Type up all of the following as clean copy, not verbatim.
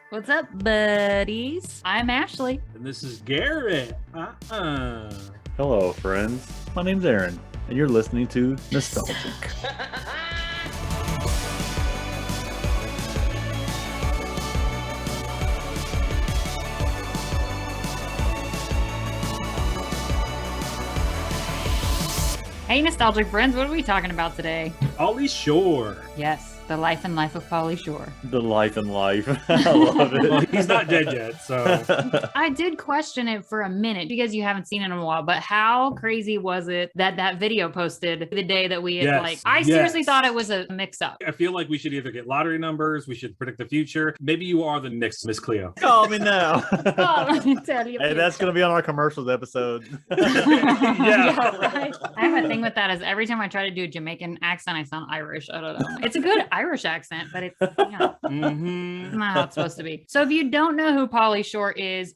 What's up, buddies? I'm Ashley. And this is Garrett. Hello, friends. My name's Aaron, and you're listening to Nostalgic. Hey, nostalgic friends, what are we talking about today? Pauly Shore. Yes, the life and life of Pauly Shore. The life and life. I love it. Well, he's not dead yet, so. I did question it for a minute because you haven't seen it in a while, but how crazy was it that video posted the day that we had I seriously thought it was a mix-up. I feel like we should either get lottery numbers, we should predict the future. Maybe you are the next Miss Cleo. Call me now. Oh, let me tell you. Hey, that's going to be on our commercials episode. Yeah, right. I have a thing with that is every time I try to do a Jamaican accent, I sound Irish. I don't know. It's a good Irish accent, but it's, it's not how it's supposed to be. So if you don't know who Pauly Shore is,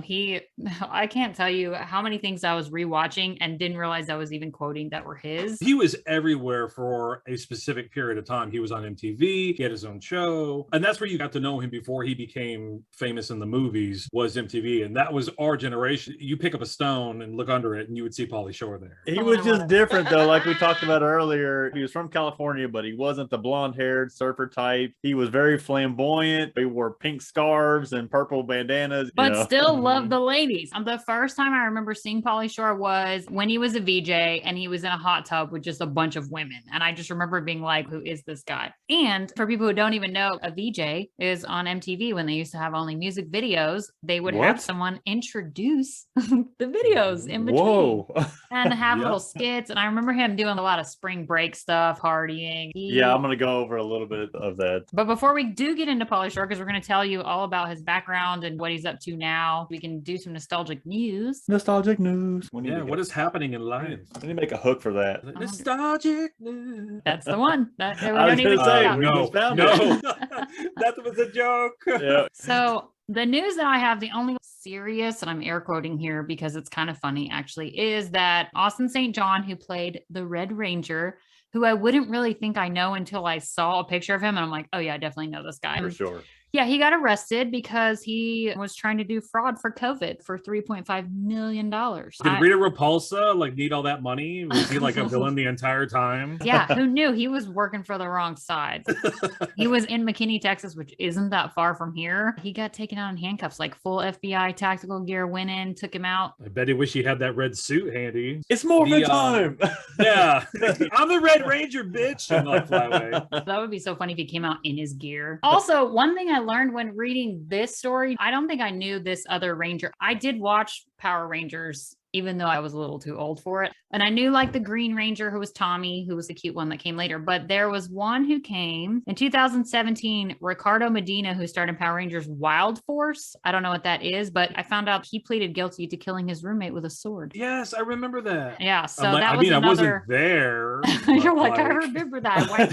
I can't tell you how many things I was rewatching and didn't realize I was even quoting that were his. He was everywhere for a specific period of time. He was on MTV, he had his own show, and that's where you got to know him before he became famous in the movies, was MTV. And that was our generation. You pick up a stone and look under it and you would see Pauly Shore there. He was just different though, like we talked about earlier. He was from California, but he wasn't the blonde-haired surfer type. He was very flamboyant. He wore pink scarves and purple bandanas. But still loved the ladies. The first time I remember seeing Pauly Shore was when he was a VJ and he was in a hot tub with just a bunch of women. And I just remember being like, who is this guy? And for people who don't even know, a VJ is on MTV when they used to have only music videos. They would have someone introduce the videos in between and have little skits. And I remember him doing a lot of spring break stuff, partying. Yeah, I'm going to go over a little bit of that. But before we do get into Pauly Shore, because we're going to tell you all about his background and what he's up to now, we can do some nostalgic news. Nostalgic news. Yeah, what is happening in life? I need to make a hook for that. Nostalgic news. That's the one. We I was don't even going to say, talk we about. just found No, it. that was a joke. Yeah. So the news that I have, the only serious, and I'm air quoting here because it's kind of funny actually, is that Austin St. John, who played the Red Ranger, who I wouldn't really think I know until I saw a picture of him. And I'm like, oh yeah, I definitely know this guy. For sure. Yeah, he got arrested because he was trying to do fraud for COVID for $3.5 million. Did Rita Repulsa need all that money? Was he like a villain the entire time? Yeah, who knew? He was working for the wrong side. He was in McKinney, Texas, which isn't that far from here. He got taken out in handcuffs, like full FBI tactical gear, went in, took him out. I bet he wish he had that red suit handy. It's Mormon time. Yeah. I'm the Red Ranger, bitch. And fly away. That would be so funny if he came out in his gear. Also, one thing I learned when reading this story, I don't think I knew this other Ranger. I did watch Power Rangers, even though I was a little too old for it. And I knew the Green Ranger, who was Tommy, who was the cute one that came later. But there was one who came in 2017, Ricardo Medina, who starred in Power Rangers Wild Force. I don't know what that is, but I found out he pleaded guilty to killing his roommate with a sword. Yes, I remember that. Yeah, so I wasn't there. You're like, I remember that. I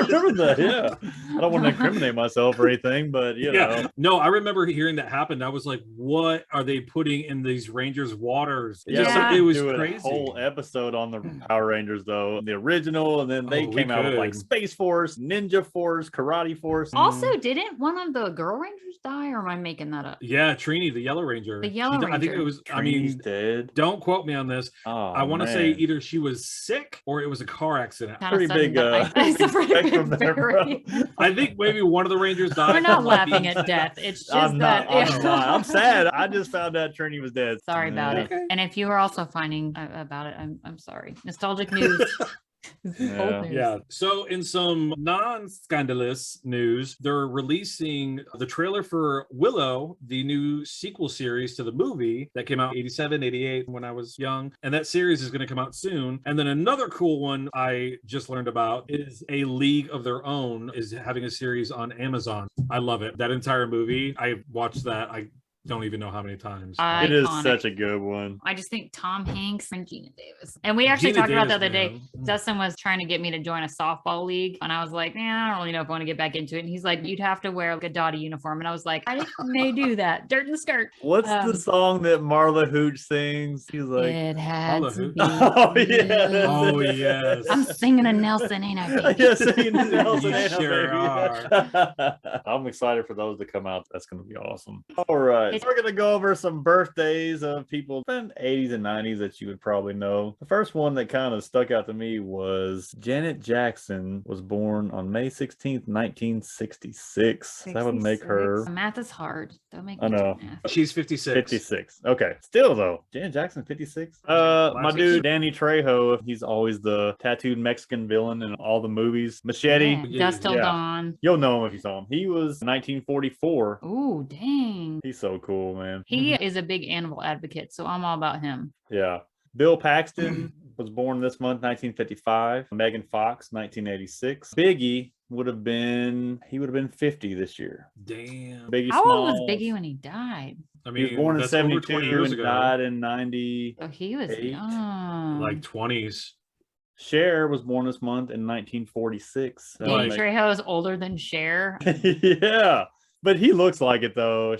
remember that, yeah. I don't want to incriminate myself or anything, but you know. No, I remember hearing that happen. I was like, what are they putting in these Rangers' waters? It was crazy. A whole episode on the Power Rangers, though. The original, and then they came out with Space Force, Ninja Force, Karate Force. Also, didn't one of the Girl Rangers die, or am I making that up? Yeah, Trini, the Yellow Ranger. The Yellow Ranger. I think it was, Trini's dead. Don't quote me on this. I want to say either she was sick or it was a car accident. Pretty big spectrum there, bro. I think maybe one of the Rangers died. We're not laughing at death. It's just I'm sad. I just found out Trini was dead. Sorry about it. And if you are also finding about it, I'm sorry. Nostalgic news. Yeah. So in some non-scandalous news, they're releasing the trailer for Willow, the new sequel series to the movie that came out 87, 88 when I was young. And that series is going to come out soon. And then another cool one I just learned about is A League of Their Own is having a series on Amazon. I love it. That entire movie, I watched that. I don't even know how many times. It is Iconic. such a good one. I just think Tom Hanks and Gina Davis. And we actually Gina talked about the Davis, other day. man. Dustin was trying to get me to join a softball league. And I was like, I don't really know if I want to get back into it. And he's like, you'd have to wear like a Dottie uniform. And I was like, I may do that. Dirt in the skirt. What's the song that Marla Hooch sings? He's like, it had Marla to Hooch. be. oh yeah, Oh yes. I'm singing a Nelson, ain't I, baby? yeah, singing the Nelson You Anna, sure baby. are. I'm excited for those to come out. That's going to be awesome. All right. We're going to go over some birthdays of people in the 80s and 90s that you would probably know. The first one that kind of stuck out to me was Janet Jackson was born on May 16th, 1966. That would make her... Math is hard. Don't make I me do know. math. She's 56. 56. Okay. Still though, Janet Jackson 56. My dude Danny Trejo, he's always the tattooed Mexican villain in all the movies. Machete. Yeah. Dust Till Yeah. Dawn. You'll know him if you saw him. He was 1944. Ooh, dang. He's so cool, man. He is a big animal advocate, so I'm all about him. Yeah. Bill Paxton was born this month, 1955. Megan Fox, 1986. Biggie would have been 50 this year. Damn. Biggie How old was Smalls. Biggie when he died? I He mean, was born in that's over 72 20 years and ago. died in 90. Oh, he was Eight. young. Like 20s. Cher was born this month in 1946. That would Danny make- Trejo is older than Cher. yeah, but he looks like it though.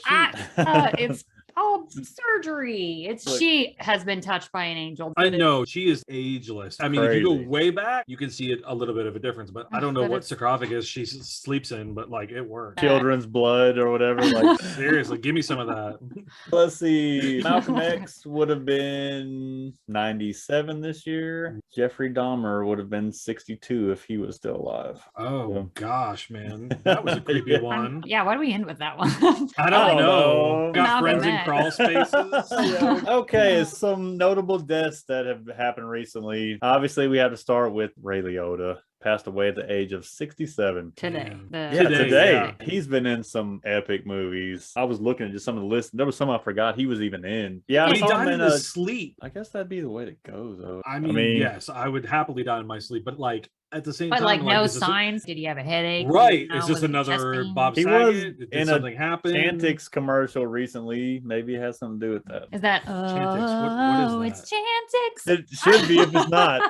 It's all surgery. She has been touched by an angel. I know she is ageless. I mean, if you Crazy. go way back, you can see it a little bit of a difference. But I don't know But what it's- sarcophagus she sleeps in, but like it works. Children's blood or whatever. Like, Seriously, give me some of that. let's see. Malcolm X would have been 97 this year. Jeffrey Dahmer would have been 62 if he was still alive. Oh Yeah. gosh, man, that was a creepy Yeah. one. Yeah, why do we end with that one? I don't know. know. Got Malcolm friends in X. crawl spaces. Yeah. Okay, some notable deaths that have happened recently. Obviously, we have to start with Ray Liotta. Passed away at the age of 67. Today. Yeah. Yeah, today. yeah. He's been in some epic movies. I was looking at just some of the lists. There was some I forgot he was even in. Yeah, I But he saw him died in in his sleep. I guess that'd be the way to go, though. I mean, yes, I would happily die in my sleep, but like at the same But time, like no is this signs. Did he have a headache? right? You Is know, this was he another chesting? Bob He Saget? was Did in a something happen? Chantix commercial recently. Maybe it has something to do with that. Is that Chantix. What is it's Chantix? It should be if it's not.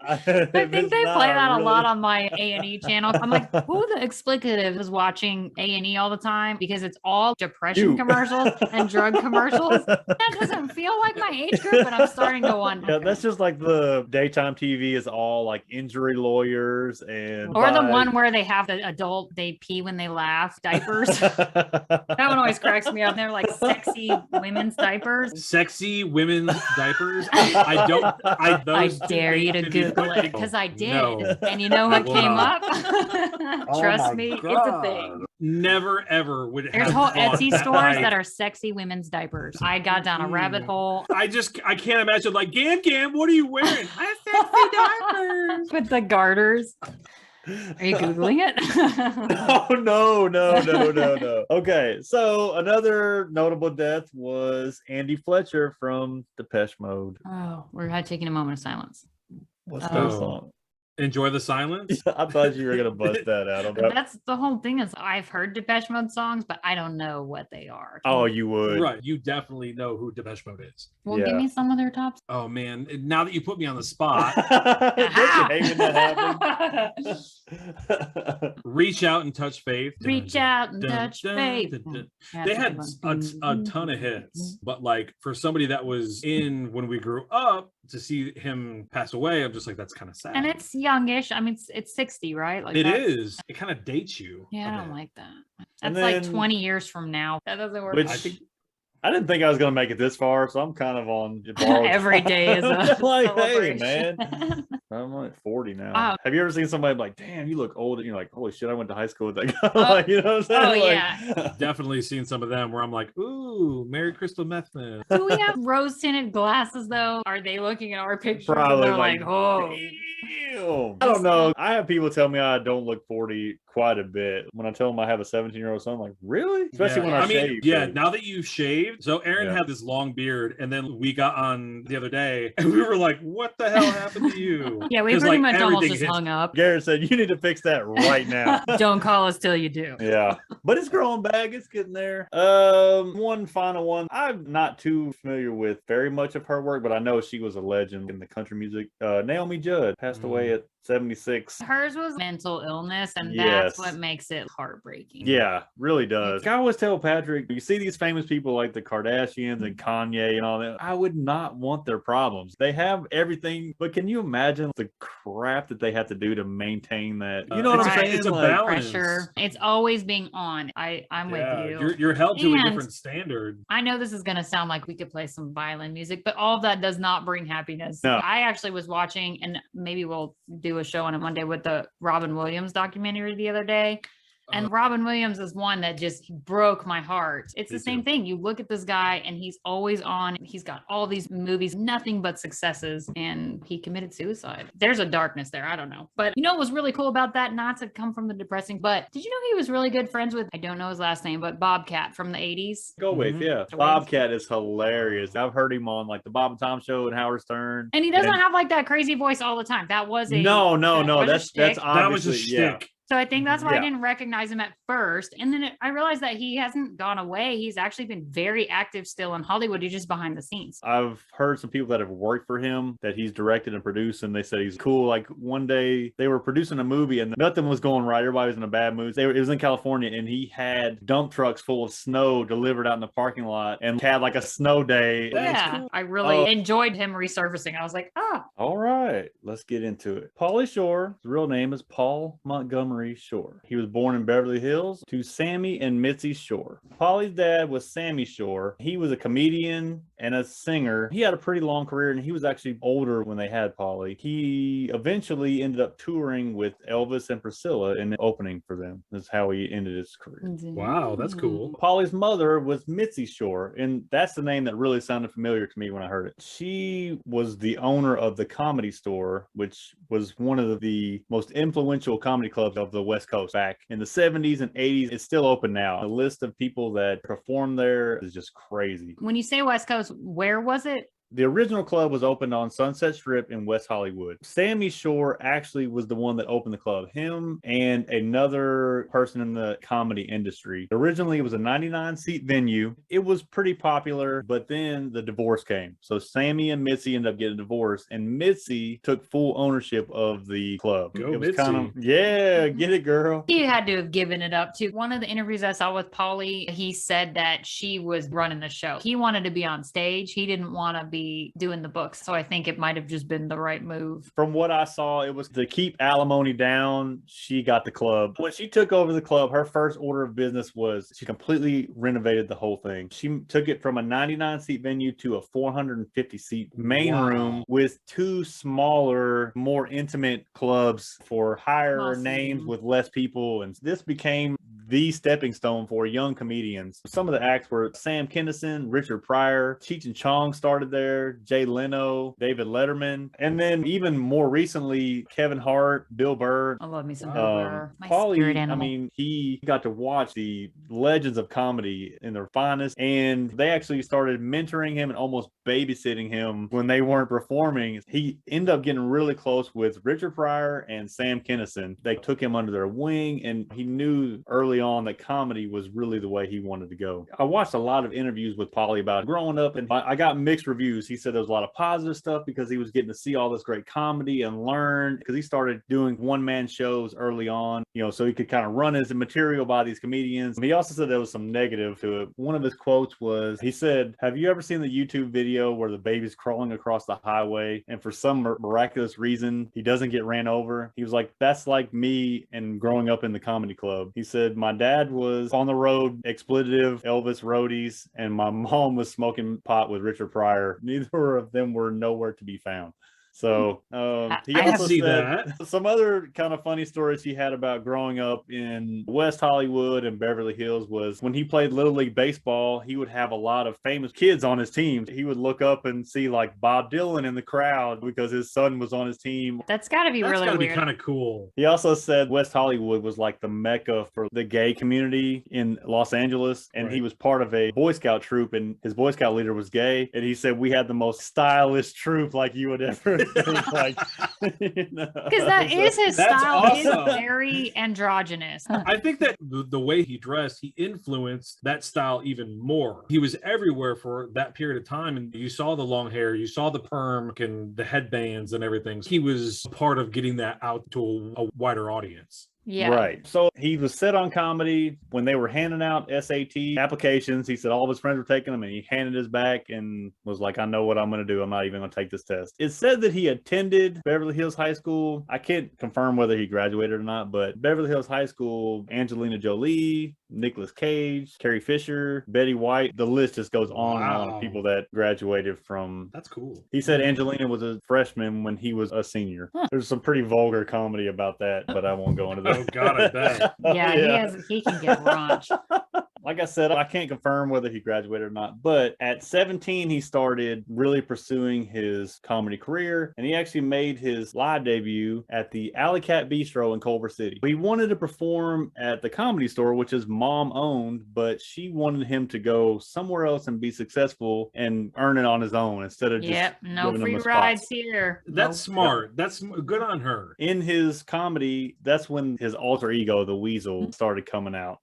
I think they play that a lot on my A&E channel. I'm like, who the explicative is watching A&E all the time? Because it's all depression You. commercials and drug commercials. That doesn't feel like my age group, but I'm starting to wonder. Yeah, that's just like the daytime TV is all like injury lawyers and Or the one where they have the adult, they pee when they laugh diapers. That one always cracks me up. They're like sexy women's diapers. Sexy women's diapers. I don't. I those two dare you to things can be Google it put because I did. No. And you know I what will came not. up? Oh Trust my me, it's a God. thing. Never ever would There's have whole thought Etsy that, stores like, that are sexy women's diapers. I got down a rabbit hole I can't imagine like Gam, what are you wearing? I have sexy diapers. with the garters. Are you Googling it? Oh no. Okay, so another notable death was Andy Fletcher from Depeche Mode. Oh, we're taking a moment of silence. What's Oh. that song? Enjoy the silence. I thought you were gonna bust that out. That's the whole thing is I've heard Depeche Mode songs, but I don't know what they are. Oh, you would. Right. You definitely know who Depeche Mode is. Well, give yeah. me some of their tops. Oh man. Now that you put me on the spot, Don't you hate when that happens? Reach Out and Touch Faith. Reach out and Dun, touch dun, faith. dun, dun. Yeah, They it's a had good one. a ton of hits, but like for somebody that was in when we grew up to see him pass away, I'm just like, that's kind of sad. And it's youngish. I mean, it's 60, right? Like It that's- is. It kind of dates you. Yeah, a I don't bit. like that. That's And like then- 20 years from now. That doesn't work. Which I think I didn't think I was gonna make it this far, so I'm kind of on borrowed Every day is a like, hey celebration. man, I'm like 40 now. Wow. Have you ever seen somebody like, damn, you look old, and you're like, holy shit, I went to high school with that guy. Oh. Like, you know what I'm saying? Oh, Like- yeah. Definitely seen some of them where I'm like, ooh, Merry Crystal Meth Man. Do we have rose tinted glasses though? Are they looking at our pictures? and Probably they're like, like, oh. damn. I don't know. I have people tell me I don't look 40 quite a bit. When I tell them I have a 17-year-old son, I'm like, really? Especially when I mean, shave. yeah, too. now that you've shaved, shaved. So Aaron had this long beard, and then we got on the other day, and we were like, "What the hell happened to you?" Yeah, we pretty much almost just hung up. Garrett said, "You need to fix that right now." Don't call us till you do. Yeah, but it's growing back. It's getting there. One final one. I'm not too familiar with very much of her work, but I know she was a legend in the country music. Naomi Judd passed away at 76. Hers was mental illness, and that's what makes it heartbreaking. Yeah, really does. I always tell Patrick, you see these famous people like the Kardashians and Kanye and all that, I would not want their problems. They have everything, but can you imagine the crap that they have to do to maintain that? You know what I'm saying? It's a balance. Pressure. It's always being on. I'm with you. You're held to a different standard. I know this is going to sound like we could play some violin music, but all of that does not bring happiness. No. I actually was watching, and maybe we'll do a show on it one day, with the Robin Williams documentary the other day. And Robin Williams is one that just broke my heart. It's the same thing. You look at this guy and he's always on. He's got all these movies, nothing but successes, and he committed suicide. There's a darkness there. I don't know. But you know what was really cool about that? Not to come from the depressing, but did you know he was really good friends with, I don't know his last name, but Bobcat from the 80s? Go with, yeah. Bobcat is hilarious. I've heard him on like the Bob and Tom Show and Howard Stern. And he doesn't have like that crazy voice all the time. That was a No. That's obviously, that was a shtick. So I think that's why I didn't recognize him at first. And then I realized that he hasn't gone away. He's actually been very active still in Hollywood. He's just behind the scenes. I've heard some people that have worked for him that he's directed and produced, and they said he's cool. Like one day they were producing a movie and nothing was going right. Everybody was in a bad mood. It was in California, and he had dump trucks full of snow delivered out in the parking lot and had like a snow day. Yeah, cool. I really enjoyed him resurfacing. I was like, All right, let's get into it. Pauly Shore, his real name is Paul Montgomery Shore. He was born in Beverly Hills to Sammy and Mitzi Shore. Pauly's dad was Sammy Shore. He was a comedian and a singer. He had a pretty long career, and he was actually older when they had Pauly. He eventually ended up touring with Elvis and Priscilla and opening for them. That's how he ended his career. Wow, that's cool. Pauly's mother was Mitzi Shore, and that's the name that really sounded familiar to me when I heard it. She was the owner of the Comedy Store, which was one of the most influential comedy clubs of the West Coast back in the 70s and 80s. It's still open now. The list of people that perform there is just crazy. When you say West Coast, where was it? The original club was opened on Sunset Strip in West Hollywood. Sammy Shore actually was the one that opened the club. Him and another person in the comedy industry. Originally, it was a 99-seat venue. It was pretty popular, but then the divorce came. So Sammy and Mitzi ended up getting divorced, and Mitzi took full ownership of the club. Go it was Mitzi. kind of, get it, girl. He had to have given it up too. One of the interviews I saw with Pauly, he said that she was running the show. He wanted to be on stage. He didn't want to be doing the books. So I think it might have just been the right move. From what I saw, it was to keep alimony down. She got the club. When she took over the club, her first order of business was she completely renovated the whole thing. She took it from a 99-seat venue to a 450-seat main room with two smaller, more intimate clubs for higher names with less people. And this became the stepping stone for young comedians. Some of the acts were Sam Kinison, Richard Pryor, Cheech and Chong started there, Jay Leno, David Letterman, and then even more recently, Kevin Hart, Bill Burr. I love me some Bill Burr. My Pauly, spirit animal. I mean, he got to watch the legends of comedy in their finest, and they actually started mentoring him and almost babysitting him when they weren't performing. He ended up getting really close with Richard Pryor and Sam Kinison. They took him under their wing, and he knew early on that comedy was really the way he wanted to go. I watched a lot of interviews with Pauly about growing up, and I got mixed reviews. He said there was a lot of positive stuff because he was getting to see all this great comedy and learn, because he started doing one-man shows early on, so he could kind of run his material by these comedians. He also said there was some negative to it. One of his quotes was, he said, "Have you ever seen the YouTube video where the baby's crawling across the highway and for some miraculous reason he doesn't get ran over?" He was like, "That's like me and growing up in the comedy club." He said, "My dad was on the road, expletive Elvis roadies, and my mom was smoking pot with Richard Pryor. Neither of them were nowhere to be found." So he I also see said that. some other kind of funny stories he had about growing up in West Hollywood and Beverly Hills was when he played Little League Baseball, he would have a lot of famous kids on his team. He would look up and see like Bob Dylan in the crowd because his son was on his team. That's got to be That's really gotta weird. be kind of cool. He also said West Hollywood was like the mecca for the gay community in Los Angeles. And he was part of a Boy Scout troop, and his Boy Scout leader was gay. And he said, we had the most stylish troop like you would ever think. Like, because that is his That's style. awesome. Is very androgynous. I think that the way he dressed, he influenced that style even more. He was everywhere for that period of time, and you saw the long hair, you saw the perm and the headbands and everything. He was part of getting that out to a wider audience. Yeah. Right. So he was set on comedy when they were handing out SAT applications. He said all of his friends were taking them, and he handed his back and was like, I know what I'm going to do. I'm not even going to take this test. It said that he attended Beverly Hills High School. I can't confirm whether he graduated or not, but Beverly Hills High School, Angelina Jolie, Nicolas Cage, Carrie Fisher, Betty White. The list just goes on and on of people that graduated from. That's cool. He said Angelina was a freshman when he was a senior. There's some pretty vulgar comedy about that, but I won't go into that. Oh God, I bet. Yeah, he can get raunch. Like I said, I can't confirm whether he graduated or not, but at 17, he started really pursuing his comedy career, and he actually made his live debut at the Alley Cat Bistro in Culver City. He wanted to perform at the Comedy Store, which is mom owned, but she wanted him to go somewhere else and be successful and earn it on his own instead of just no giving free him a rides spot. here. That's smart. That's good on her. In his comedy, that's when his alter ego, the Weasel, started coming out.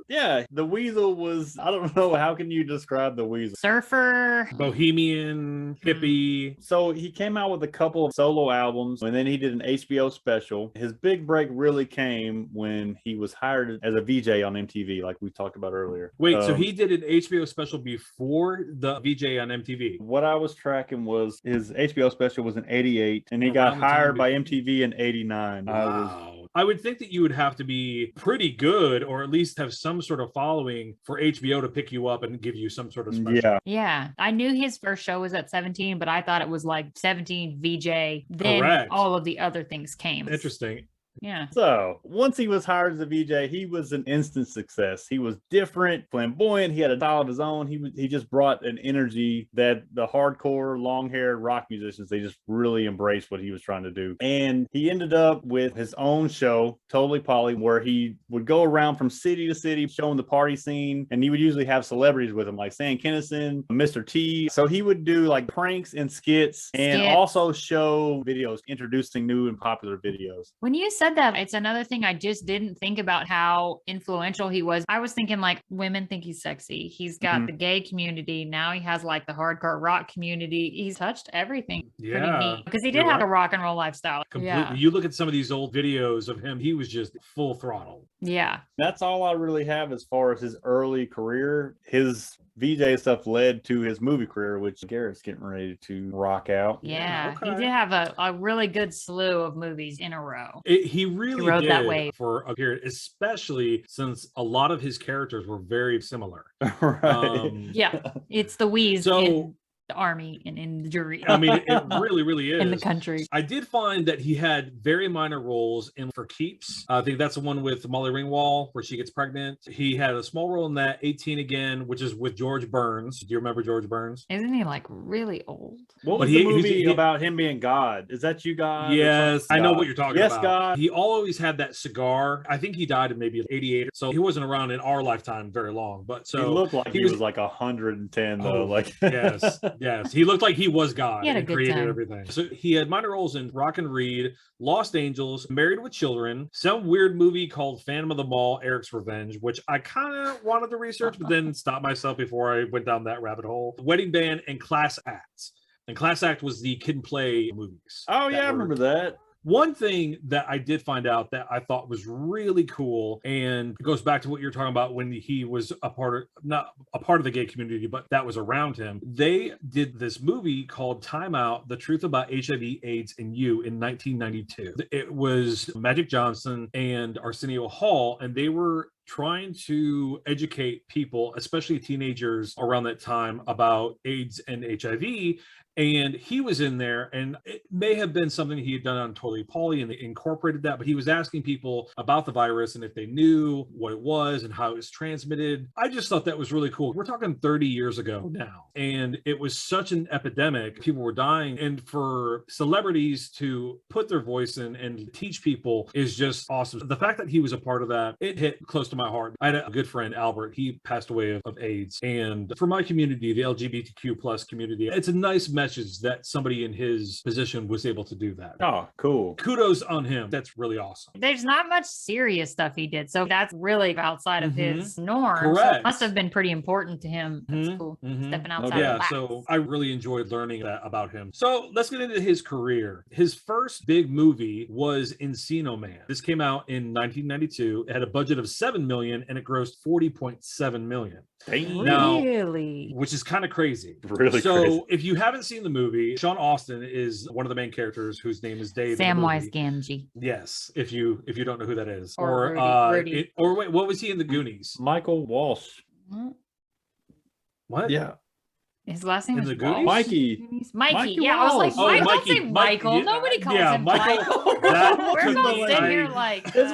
Yeah, the Weasel was, I don't know, how can you describe the Weasel? Surfer. Bohemian, hippie. So he came out with a couple of solo albums, and then he did an HBO special. His big break really came when he was hired as a VJ on MTV, like we talked about earlier. Wait, so he did an HBO special before the VJ on MTV? What I was tracking was his HBO special was in 88, and he Around got the time hired by before. MTV in 89. Wow. I would think that you would have to be pretty good, or at least have some sort of following for HBO to pick you up and give you some sort of special. Yeah. I knew his first show was at 17, but I thought it was like 17 VJ. Then Correct. all of the other things came. Interesting. Yeah. So once he was hired as a VJ, he was an instant success. He was different, flamboyant. He had a style of his own. He just brought an energy that the hardcore, long-haired rock musicians, they just really embraced what he was trying to do. And he ended up with his own show, Totally Pauly, where he would go around from city to city showing the party scene. And he would usually have celebrities with him, like Sam Kinison, Mr. T. So he would do like pranks and skits and also show videos, introducing new and popular videos. When you said that, it's another thing I just didn't think about how influential he was. I was thinking like women think he's sexy. He's got the gay community. Now he has like the hardcore rock community. He's touched everything. Pretty neat. Because he did have a rock and roll lifestyle. Completely. Yeah. You look at some of these old videos of him, he was just full throttle. Yeah. That's all I really have as far as his early career. His VJ stuff led to his movie career, which Garrett's getting ready to rock out. Yeah, he did have a really good slew of movies in a row. He really rode did that wave for a period, especially since a lot of his characters were very similar. Right. Yeah, it's the Wheeze. So the army and in the jury. I mean, it really, really is. In the country. I did find that he had very minor roles in For Keeps. I think that's the one with Molly Ringwald where she gets pregnant. He had a small role in that, 18 Again, which is with George Burns. Do you remember George Burns? Isn't he like really old? What was the movie about him being God? Is that you, God? Yes, I know what you're talking about. Yes, God. He always had that cigar. I think he died in maybe 88. So he wasn't around in our lifetime very long. But so he looked like he was like 110 though. Like yes. Yes, he looked like he was God and created time. everything. So he had minor roles in Rock and Read, Lost Angels, Married with Children, some weird movie called Phantom of the Mall, Eric's Revenge, which I kind of wanted to research, but then stopped myself before I went down that rabbit hole. Wedding Band and Class Acts. And Class Act was the Kid and Play movies. Oh yeah, I remember that. One thing that I did find out that I thought was really cool, and it goes back to what you're talking about when he was not a part of the gay community, but that was around him. They did this movie called Time Out: The Truth About HIV, AIDS, and You in 1992. It was Magic Johnson and Arsenio Hall, and they were trying to educate people, especially teenagers around that time, about AIDS and HIV. And he was in there, and it may have been something he had done on Totally Pauly, and they incorporated that, but he was asking people about the virus and if they knew what it was and how it was transmitted. I just thought that was really cool. We're talking 30 years ago now, and it was such an epidemic. People were dying, and for celebrities to put their voice in and teach people is just awesome. The fact that he was a part of that, it hit close to my heart. I had a good friend, Albert. He passed away of AIDS, and for my community, the LGBTQ plus community, it's a nice message that somebody in his position was able to do that. Oh, cool. Kudos on him. That's really awesome. There's not much serious stuff he did, so that's really outside of his norm. Correct. So it must have been pretty important to him. That's cool. Stepping outside. Yeah, of the box. so I really enjoyed learning that about him. So let's get into his career. His first big movie was Encino Man. This came out in 1992. It had a budget of $7 million and it grossed $40.7 million. Now, really? Which is kind of crazy. Really so crazy. If you haven't seen the movie, Sean Austin is one of the main characters whose name is Dave. Samwise Gamgee. Yes, if you don't know who that is. Or Rudy. Or wait, what was he in the Goonies? Michael Walsh. What? Yeah. His last name In is the Goonies? Mikey. Mikey. Yeah, Walsh. I was like, don't say Mikey. Michael. Yeah, Nobody calls yeah, him Michael. Michael. That- We're gonna sit I- here like, It's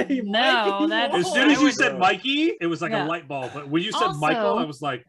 Mikey. no, that's As soon as I you would- said Mikey, it was like Yeah. a light bulb. But when you said Michael, Also- I was like,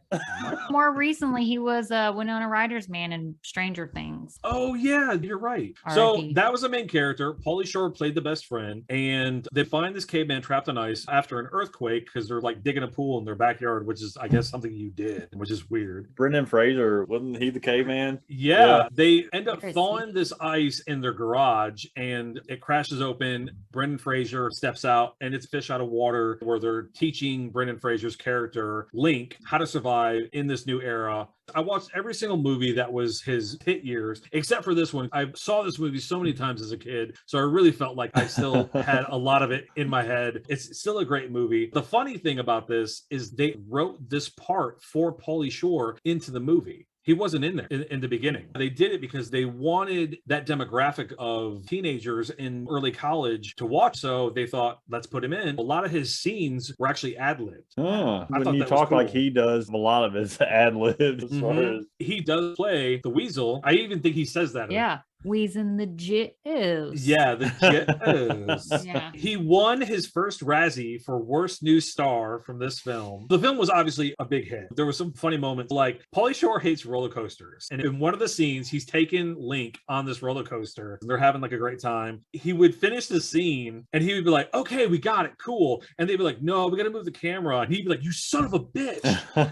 More recently, he was Winona Ryder's man in Stranger Things. oh yeah, you're right. So R.I.P. that was the main character. Pauly Shore played the best friend, and they find this caveman trapped on ice after an earthquake because they're like digging a pool in their backyard, which is, I guess, something you did, which is weird. Brendan Fraser, wasn't he the caveman? Yeah, they end up Where is thawing this ice in their garage and it crashes open. Brendan Fraser steps out and it's fish out of water, where they're teaching Brendan Fraser's character, Link, how to survive in this new era. I watched every single movie that was his hit years, except for this one. I saw this movie so many times as a kid, so I really felt like I still had a lot of it in my head. It's still a great movie. The funny thing about this is they wrote this part for Pauly Shore into the movie. He wasn't in there in the beginning. They did it because they wanted that demographic of teenagers in early college to watch. So they thought, let's put him in. A lot of his scenes were actually ad-libbed. Oh, I when thought you that was talk like cool. he does, a lot of his ad libs. He does play the weasel. I even think he says that. Yeah. Wheezing the jizz. Yeah, the jizz. Yeah. He won his first Razzie for Worst New Star from this film. The film was obviously a big hit. There were some funny moments, like Pauly Shore hates roller coasters. And in one of the scenes, he's taking Link on this roller coaster. And they're having like a great time. He would finish the scene and he would be like, okay, we got it, cool. And they'd be like, no, we got to move the camera. And he'd be like, you son of a bitch.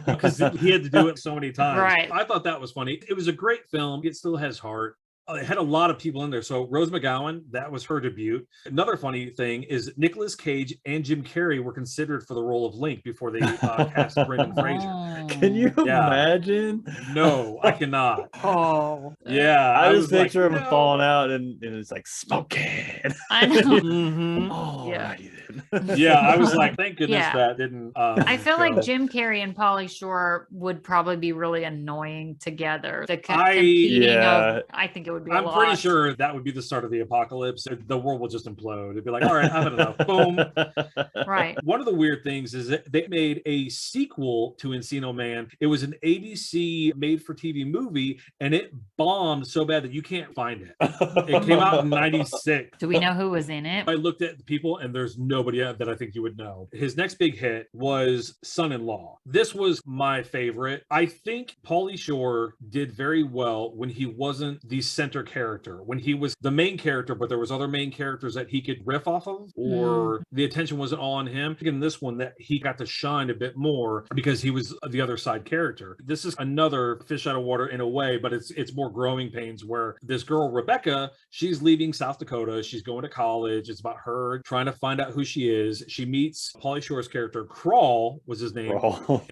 Because he had to do it so many times. Right. I thought that was funny. It was a great film. It still has heart. It had a lot of people in there. So Rose McGowan, that was her debut. Another funny thing is Nicolas Cage and Jim Carrey were considered for the role of Link before they cast Brendan Fraser. Oh. Can you imagine? No, I cannot. Oh. Yeah, I just was like, picture him no. falling out and it's like smoking. I know. Mhm. Oh, Yeah. righty then. Yeah, I was like, thank goodness Yeah. that didn't. I feel go. like Jim Carrey and Pauly Shore would probably be really annoying together. The I- competing Yeah. of, I think it would be. I'm a pretty lot. sure that would be the start of the apocalypse. The world will just implode. It'd be like, all right, I've had enough. Boom. Right. One of the weird things is that they made a sequel to Encino Man. It was an ABC made-for-TV movie, and it bombed so bad that you can't find it. It came out in '96. Do we know who was in it? I looked at the people, and there's nobody that I think you would know. His next big hit was Son-in-Law. This was my favorite. I think Pauly Shore did very well when he wasn't the center character, when he was the main character, but there was other main characters that he could riff off of, or the attention wasn't all on him. In this one, that he got to shine a bit more because he was the other side character. This is another fish out of water in a way, but it's more growing pains, where this girl, Rebecca, she's leaving South Dakota. She's going to college. It's about her trying to find out who she is. She meets Pauly Shore's character, Crawl was his name.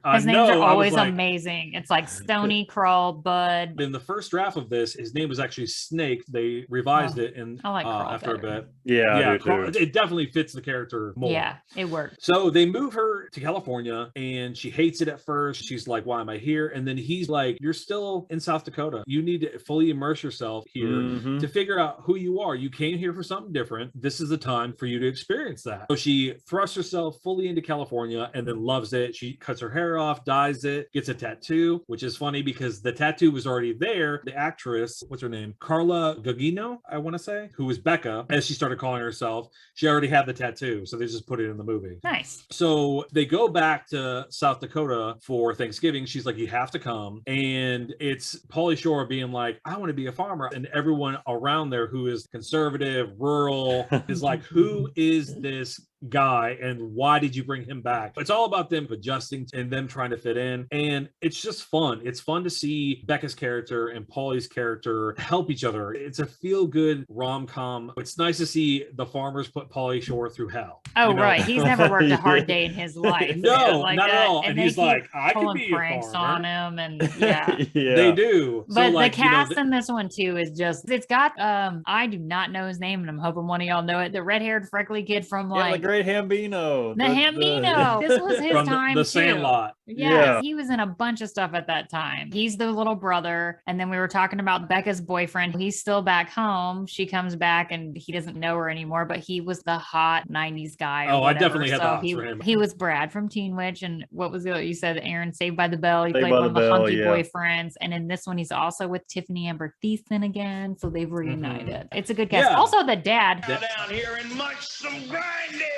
I His names know, are I was always like, amazing. It's like Stony, Crawl, Bud. in the first draft of this, his name was actually actually Snake. They revised it and I like Carl after better. a bit. Yeah, It definitely fits the character more. Yeah, it worked. So they move her to California and she hates it at first. She's like, why am I here? And then he's like, you're still in South Dakota. You need to fully immerse yourself here to figure out who you are. You came here for something different. This is the time for you to experience that. So she thrusts herself fully into California and then loves it. She cuts her hair off, dyes it, gets a tattoo, which is funny because the tattoo was already there. The actress, what's her name? Carla Gugino, I want to say, who was Becca, as she started calling herself. She already had the tattoo, so they just put it in the movie. Nice. So they go back to South Dakota for Thanksgiving. She's like, you have to come. And it's Pauly Shore being like, I want to be a farmer. And everyone around there who is conservative, rural, is like, who is this guy and why did you bring him back? It's all about them adjusting and them trying to fit in, and it's just fun. It's fun to see Becca's character and Pauly's character help each other. It's a feel-good rom-com. It's nice to see the farmers put Pauly Shore through hell. Oh, right. He's never worked a hard day in his life. No, like not that. at all. And he's like, I can be a pranks farmer. on him, and yeah. They do. But so, like, the cast in this one too is just, it's got I do not know his name, and I'm hoping one of y'all know it. The red-haired freckly kid from the great Hambino. The Hambino. This was his time the too. Sandlot. Yeah, he was in a bunch of stuff at that time. He's the little brother. And then we were talking about Becca's boyfriend. He's still back home. She comes back and he doesn't know her anymore, but he was the hot 90s guy. Oh, I definitely had the hots for him. He was Brad from Teen Witch. And what was it you said? Aaron, Saved by the Bell. He Saved played by one of the the Bell, hunky yeah. boyfriends. And in this one, he's also with Tiffany Amber Thiessen again. So they've reunited. It's a good cast. Yeah. Also, the dad. Down here and munch some grinding.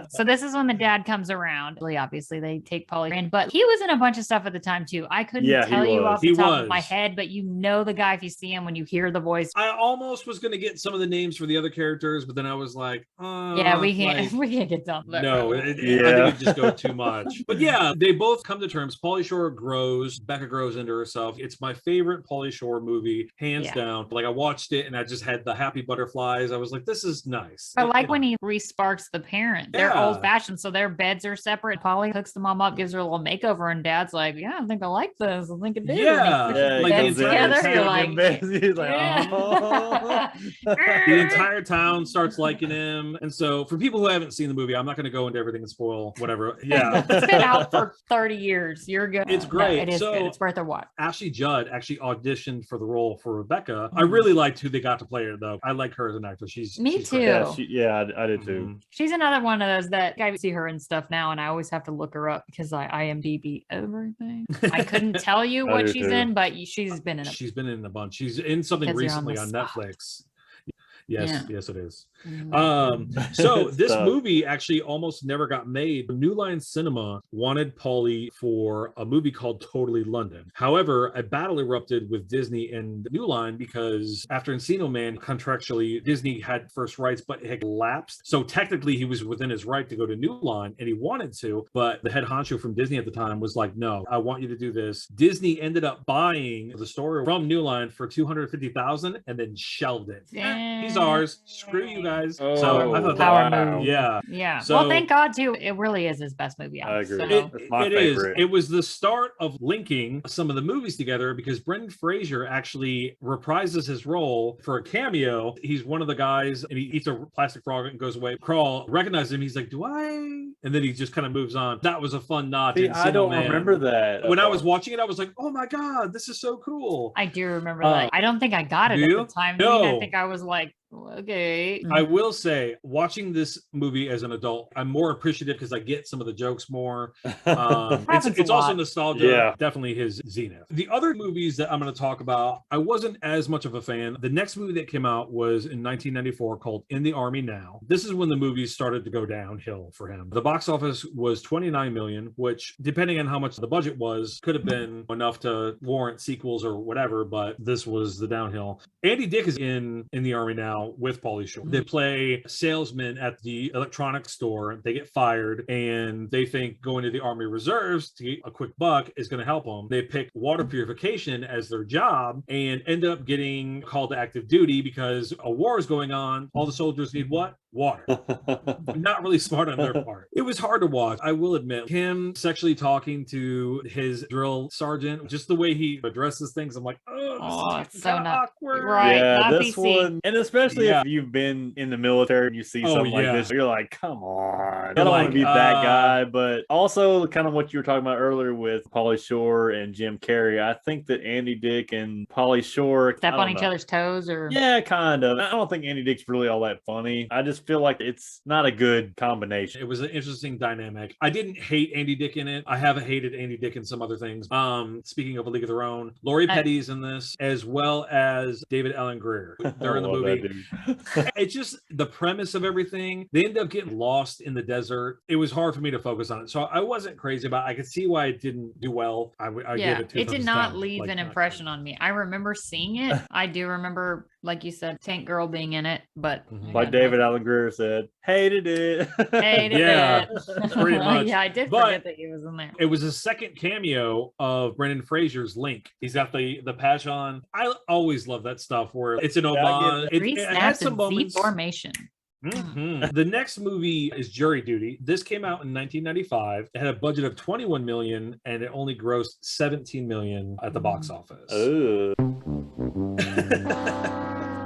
So this is when the dad comes around. Really, obviously, they take Pauly in, but he was in a bunch of stuff at the time too. I couldn't tell you off the top of my head, but you know the guy if you see him when you hear the voice. I almost was going to get some of the names for the other characters, but then I was like, yeah, we can't get done. No, I think it just go too much. But yeah, they both come to terms. Pauly Shore grows, Becca grows into herself. It's my favorite Pauly Shore movie, hands down. Like I watched it and I just had the happy butterflies. I was like, this is nice. I like when he re-sparks the parent. They're old fashioned, so their beds are separate. Pauly hooks the mom up, gives her a little makeover, and dad's like, yeah, I think I like this. I think I do. Yeah, like beds together. You're like, he's like, oh. The entire town starts liking him. And so for people who haven't seen the movie, I'm not going to go into everything and spoil whatever. Yeah. It's been out for 30 years. You're good. It's great. No, it is good. It's worth a watch. Ashley Judd actually auditioned for the role for Rebecca. I really liked who they got to play her, though. I like her as an actress. She's too. I did too. She's another one of those that I see her and stuff now, and I always have to look her up because I IMDb everything. I couldn't tell you what she's in, but she's been in. She's been in a bunch. She's in something recently on Netflix. Yes, yes, it is. So this movie actually almost never got made. New Line Cinema wanted Pauly for a movie called Totally London. However, a battle erupted with Disney and New Line because after Encino Man, contractually, Disney had first rights, but it had lapsed. So technically, he was within his right to go to New Line, and he wanted to, but the head honcho from Disney at the time was like, no, I want you to do this. Disney ended up buying the story from New Line for $250,000 and then shelved it. He's ours. Screw you guys. So I thought power move. Yeah. So, well, thank God too. It really is his best movie out. I agree. So. It is. It was the start of linking some of the movies together because Brendan Fraser actually reprises his role for a cameo. He's one of the guys and he eats a plastic frog and goes away. Crawl recognizes him. He's like, do I? And then he just kind of moves on. That was a fun nod. I don't remember that. When I was watching it, I was like, oh my God, this is so cool. I do remember that. I don't think I got it at the time. No. I think I was like, okay. I will say, watching this movie as an adult, I'm more appreciative because I get some of the jokes more. It's also nostalgia. Yeah. Definitely his zenith. The other movies that I'm going to talk about, I wasn't as much of a fan. The next movie that came out was in 1994 called In the Army Now. This is when the movies started to go downhill for him. The box office was $29 million, which, depending on how much the budget was, could have been enough to warrant sequels or whatever, but this was the downhill. Andy Dick is in the Army Now. now with Pauly Shore. They play salesmen at the electronics store. They get fired and they think going to the Army Reserves to get a quick buck is going to help them. They pick water purification as their job and end up getting called to active duty because a war is going on. All the soldiers need what? Water. Not really smart on their part. It was hard to watch. I will admit, him sexually talking to his drill sergeant, just the way he addresses things, I'm like, oh, it's so not awkward. Right. Yeah, not this PC. one, and especially if you've been in the military and you see something like this, you're like, come on. I don't want to be that guy, but also kind of what you were talking about earlier with Pauly Shore and Jim Carrey. I think that Andy Dick and Pauly Shore step on each other's toes, or yeah, kind of. I don't think Andy Dick's really all that funny. I just feel like it's not a good combination. It was an interesting dynamic. I didn't hate Andy Dick in it. I have hated Andy Dick in some other things. Speaking of A League of Their Own, Lori Petty's in this, as well as David Allen Greer. They're in the movie. It's just the premise of everything. They end up getting lost in the desert. It was hard for me to focus on it. So I wasn't crazy about it. I could see why it didn't do well. I gave it 2 it did not leave an impression on me. I remember seeing it. I do remember, like you said, Tank Girl being in it, but like David Allen Greer said, hated it. Hated it. Pretty much. Yeah, I did forget that he was in there. It was a second cameo of Brendan Fraser's Link. He's got the patch on. I always love that stuff where it's an homage. It has some moments. Z-formation. The next movie is Jury Duty. This came out in 1995. It had a budget of 21 million and it only grossed 17 million at the box office.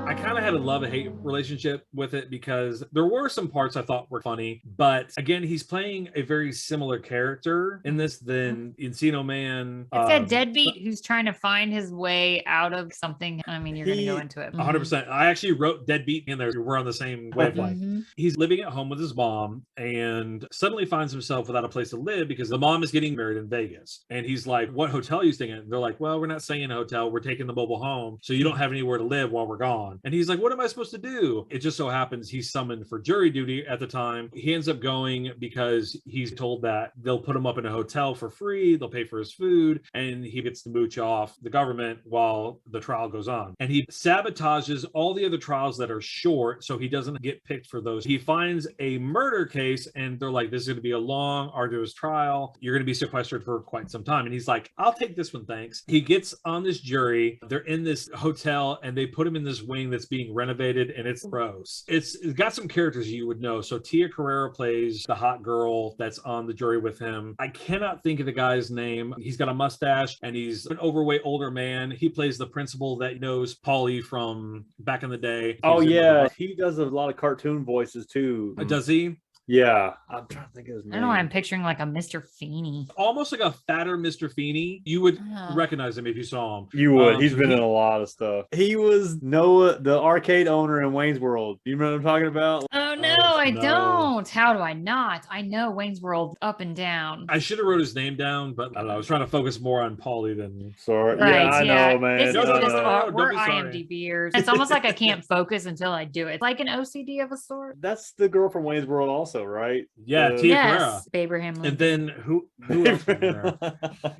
I kind of had a love-hate relationship with it because there were some parts I thought were funny, but again, he's playing a very similar character in this than Encino Man. It's a deadbeat who's trying to find his way out of something. I mean, you're going to go into it. 100%. I actually wrote deadbeat in there. We're on the same wavelength. He's living at home with his mom and suddenly finds himself without a place to live because the mom is getting married in Vegas. And he's like, what hotel are you staying in? They're like, well, we're not staying in a hotel. We're taking the mobile home. So you don't have anywhere to live while we're gone. And he's like, what am I supposed to do? It just so happens he's summoned for jury duty at the time. He ends up going because he's told that they'll put him up in a hotel for free. They'll pay for his food. And he gets to mooch off the government while the trial goes on. And he sabotages all the other trials that are short so he doesn't get picked for those. He finds a murder case and they're like, this is going to be a long, arduous trial. You're going to be sequestered for quite some time. And he's like, I'll take this one, thanks. He gets on this jury. They're in this hotel and they put him in this wing that's being renovated and it's gross. It's got some characters you would know. So Tia Carrera plays the hot girl that's on the jury with him. I cannot think of the guy's name. He's got a mustache and he's an overweight older man. He plays the principal that knows Pauly from back in the day. Oh yeah, he does a lot of cartoon voices too. Does he? Yeah, I'm trying to think of his name. I don't know why I'm picturing like a Mr. Feeney. Almost like a fatter Mr. Feeney. You would recognize him if you saw him. You would. He's been in a lot of stuff. He was Noah, the arcade owner in Wayne's World. You remember what I'm talking about? Oh, no, I don't. How do I not? I know Wayne's World up and down. I should have wrote his name down, but I don't know. I was trying to focus more on Pauly than... Sorry. Right, yeah, I know, man. This is just we're IMDb'ers. It's almost like I can't focus until I do it. It's like an OCD of a sort. That's the girl from Wayne's World also, right? Yeah, Tia Carrera. Abraham Lincoln. And then who else was there?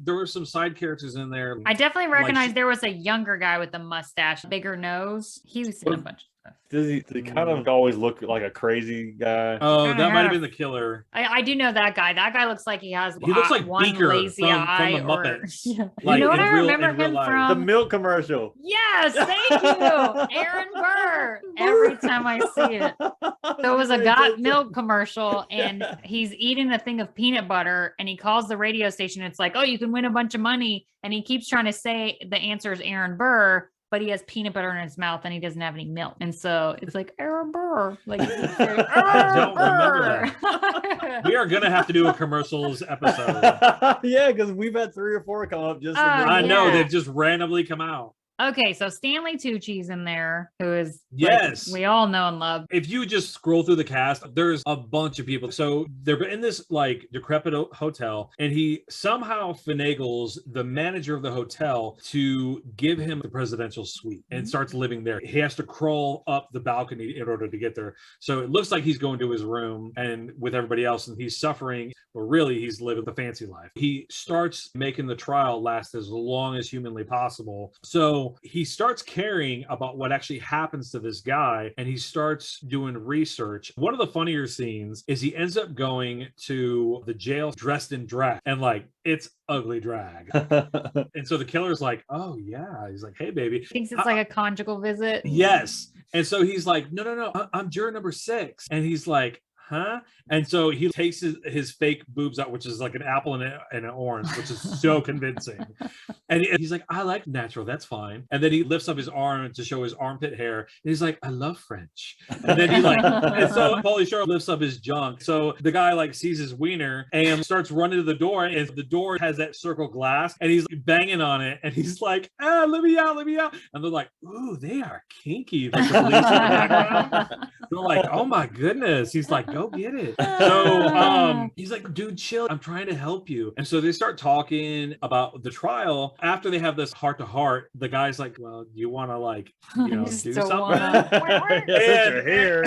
There were some side characters in there. I definitely recognize there was a younger guy with a mustache, bigger nose. He was in a bunch of stuff. Does he kind of always look like a crazy guy? Oh, that might have been the killer. I do know that guy. That guy looks like he has looks like one Beaker lazy eye. From the Muppets. Like, you know what I remember him from? The milk commercial. Yes, thank you. Aaron Burr. Every time I see it. There was a Got Milk commercial and he's eating a thing of peanut butter and he calls the radio station. It's like, oh, you can win a bunch of money. And he keeps trying to say the answer is Aaron Burr, but he has peanut butter in his mouth and he doesn't have any milk. And so it's like, Aaron Burr. Like, I don't remember that. We are going to have to do a commercials episode. Yeah, because we've had 3 or 4 come up just I know, they've just randomly come out. Okay, so Stanley Tucci's in there, who is we all know and love. If you just scroll through the cast, there's a bunch of people. So they're in this like decrepit hotel, and he somehow finagles the manager of the hotel to give him the presidential suite and starts living there. He has to crawl up the balcony in order to get there. So it looks like he's going to his room and with everybody else, and he's suffering, but really he's living the fancy life. He starts making the trial last as long as humanly possible. So now he starts caring about what actually happens to this guy, and he starts doing research. One of the funnier scenes is he ends up going to the jail dressed in drag, and like it's ugly drag. And so the killer's like, oh yeah. He's like, hey baby. Thinks it's like a conjugal visit. Yes. And so he's like, no, I'm juror number 6. And he's like, huh? And so he takes his fake boobs out, which is like an apple and an orange, which is so convincing. And he's like, I like natural, that's fine. And then he lifts up his arm to show his armpit hair. And he's like, I love French. And then he like, and so Pauly Shore lifts up his junk. So the guy like sees his wiener and starts running to the door. And the door has that circle glass, and he's banging on it. And he's like, let me out. And they're like, ooh, they are kinky. Like the police in the background. They're like, oh my goodness. He's like, go get it. So he's like, dude, chill. I'm trying to help you. And so they start talking about the trial. After they have this heart to heart, the guy's like, well, you want to like, do something? Your hair,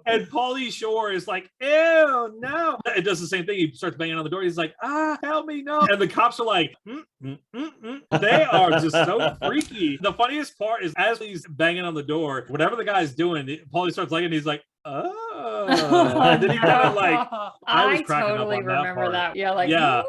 And Pauly Shore is like, ew, no. It does the same thing. He starts banging on the door. He's like, help me, no. And the cops are like, They are just so freaky. The funniest part is as he's banging on the door, whatever the guy's doing, Pauly starts liking it. He's like, oh. And then he kind of like, I totally remember that. Yeah, like, yeah.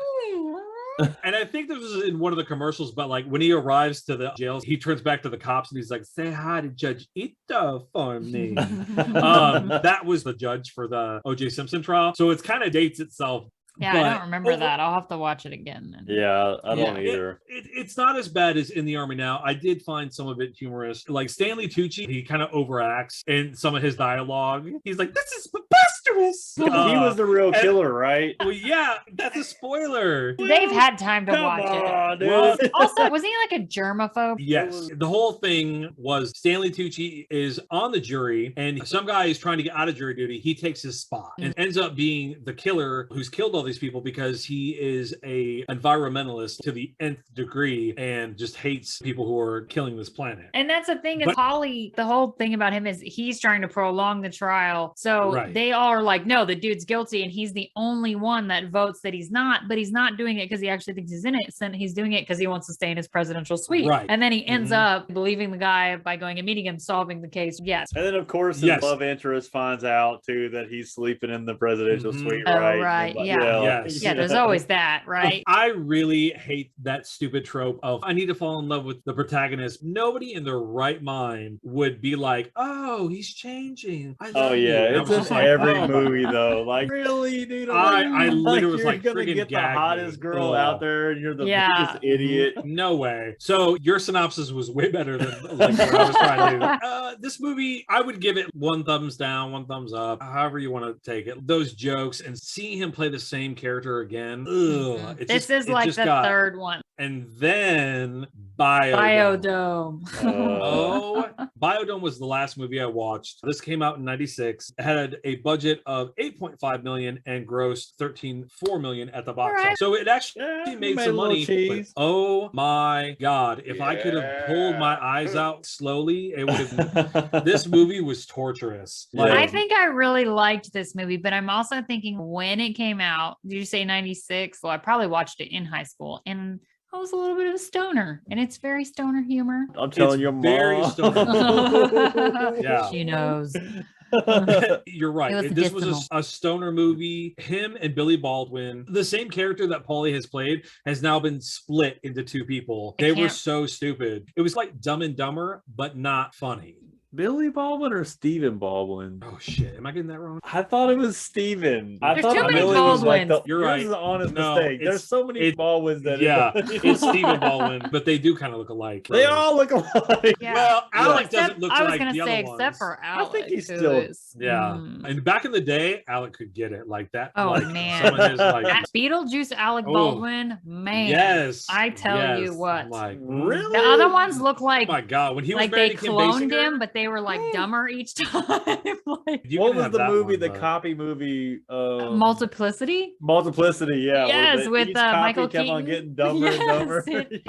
And I think this was in one of the commercials, but like when he arrives to the jail, he turns back to the cops and he's like, say hi to Judge Ito for me. That was the judge for the O.J. Simpson trial. So it kind of dates itself. Yeah, I don't remember that. I'll have to watch it again. Yeah, I don't either. It's not as bad as In the Army Now. I did find some of it humorous. Like Stanley Tucci, he kind of overacts in some of his dialogue. He's like, this is preposterous. He was the real killer, right? Well, yeah, that's a spoiler. They've had time to watch it. Dude. Well, also, wasn't he like a germaphobe? Yes. The whole thing was Stanley Tucci is on the jury, and some guy is trying to get out of jury duty. He takes his spot and ends up being the killer who's killed all these people because he is a environmentalist to the nth degree and just hates people who are killing this planet. And that's the thing is Pauly, the whole thing about him is he's trying to prolong the trial. So they all are like, no, the dude's guilty. And he's the only one that votes that he's not, but he's not doing it because he actually thinks he's innocent. He's doing it because he wants to stay in his presidential suite. Right. And then he ends up believing the guy by going and meeting him, solving the case. Yes. And then of course his love interest finds out too that he's sleeping in the presidential suite, right? Oh, right. Like, Yeah, there's always that, right? I really hate that stupid trope of I need to fall in love with the protagonist. Nobody in their right mind would be like, oh, he's changing. It's in every movie though. Like, really, dude? I literally was like, gonna get the hottest girl out there and you're the biggest idiot. No way. So your synopsis was way better than like what I was trying to do. This movie, I would give it 1 thumbs down, 1 thumbs up, however you want to take it. Those jokes and seeing him play the same character again. This is like the third one. And then Biodome. Biodome was the last movie I watched. This came out in 96. It had a budget of $8.5 million and grossed $13.4 million at the box office. So it actually made some money. But, oh my God. If I could have pulled my eyes out slowly, it would have this movie was torturous. Like, I think I really liked this movie, but I'm also thinking when it came out, did you say 96? Well, I probably watched it in high school and I was a little bit of a stoner, and it's very stoner humor. I'm telling your mom. Very stoner. Yeah. She knows. You're right. This was a stoner movie. Him and Billy Baldwin, the same character that Pauly has played, has now been split into 2 people. They were so stupid. It was like Dumb and Dumber, but not funny. Billy Baldwin or Stephen Baldwin? Oh shit, am I getting that wrong? I thought it was Stephen. I There's thought too many Billy Baldwins. was like the, You're right. This is an honest mistake. There's so many Baldwins that it's Stephen Baldwin, but they do kind of look alike. They all look alike. Yeah. Well, Alec doesn't look like the other ones. I was gonna say except for Alec. I think he's still And back in the day, Alec could get it like that. Oh like, man, some of his, like, Beetlejuice, Alec Baldwin, man. Yes, I tell you what. Like, really? The other ones look like, oh my God, when he was like married they to Kim cloned Basinger, him, but they they were like dumber each time. Like, what was the movie, the copy movie? Multiplicity? Multiplicity, yeah. Yes, with Michael kept on getting dumber and dumber.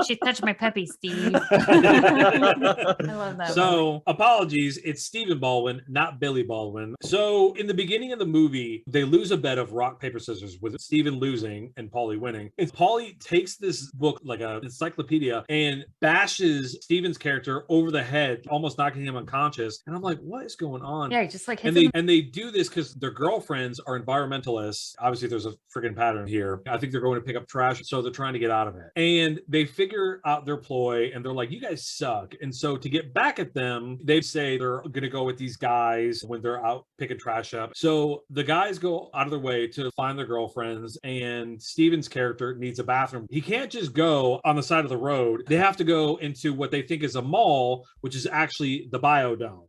She touched my puppy, Steve. I love that. So, apologies, it's Stephen Baldwin, not Billy Baldwin. So, in the beginning of the movie, they lose a bet of rock, paper, scissors with Stephen losing and Pauly winning. And Pauly takes this book like an encyclopedia and bashes Stephen's character over the head, almost knocking him unconscious. And I'm like, what is going on? Yeah, just like and they do this because their girlfriends are environmentalists. Obviously, there's a freaking pattern here. I think they're going to pick up trash, so they're trying to get out of it. And they figure out their ploy, and they're like, you guys suck. And so to get back at them, they say they're going to go with these guys when they're out picking trash up. So the guys go out of their way to find their girlfriends, and Steven's character needs a bathroom. He can't just go on the side of the road. They have to go into what they think is a mall, which is actually the biodome.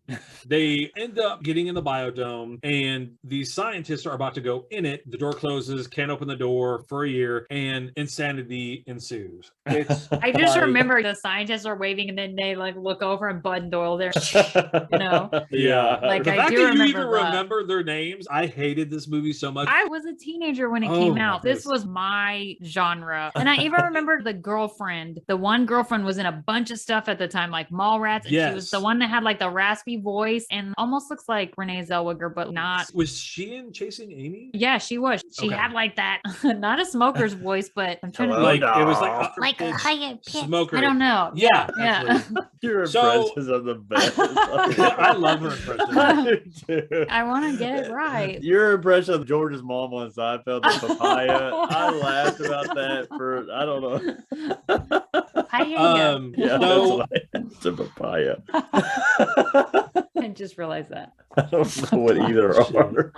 They end up getting in the biodome, and these scientists are about to go in it. The door closes, can't open the door for a year, and insanity ensues. I just remember the scientists are waving, and then they like look over and Bud and Doyle there, you know? Yeah. Like the I fact do that you remember even remember their names, I hated this movie so much. I was a teenager when it came out. This was my genre. And I even remember the girlfriend. The one girlfriend was in a bunch of stuff at the time, like Mallrats. And she was the one that had like the raspy voice and almost looks like Renee Zellweger, but not. Was she in Chasing Amy? Yeah, she was. She had like that, not a smoker's voice, but I'm trying to like, it was like a high smoker. I don't know. Yeah. Your impressions are the best. I love her impression. I want to get it right. Your impression of George's mom on Seinfeld, the papaya. I laughed about that for, I don't know. Yeah, it's a papaya. I just realized that. I don't know what either are.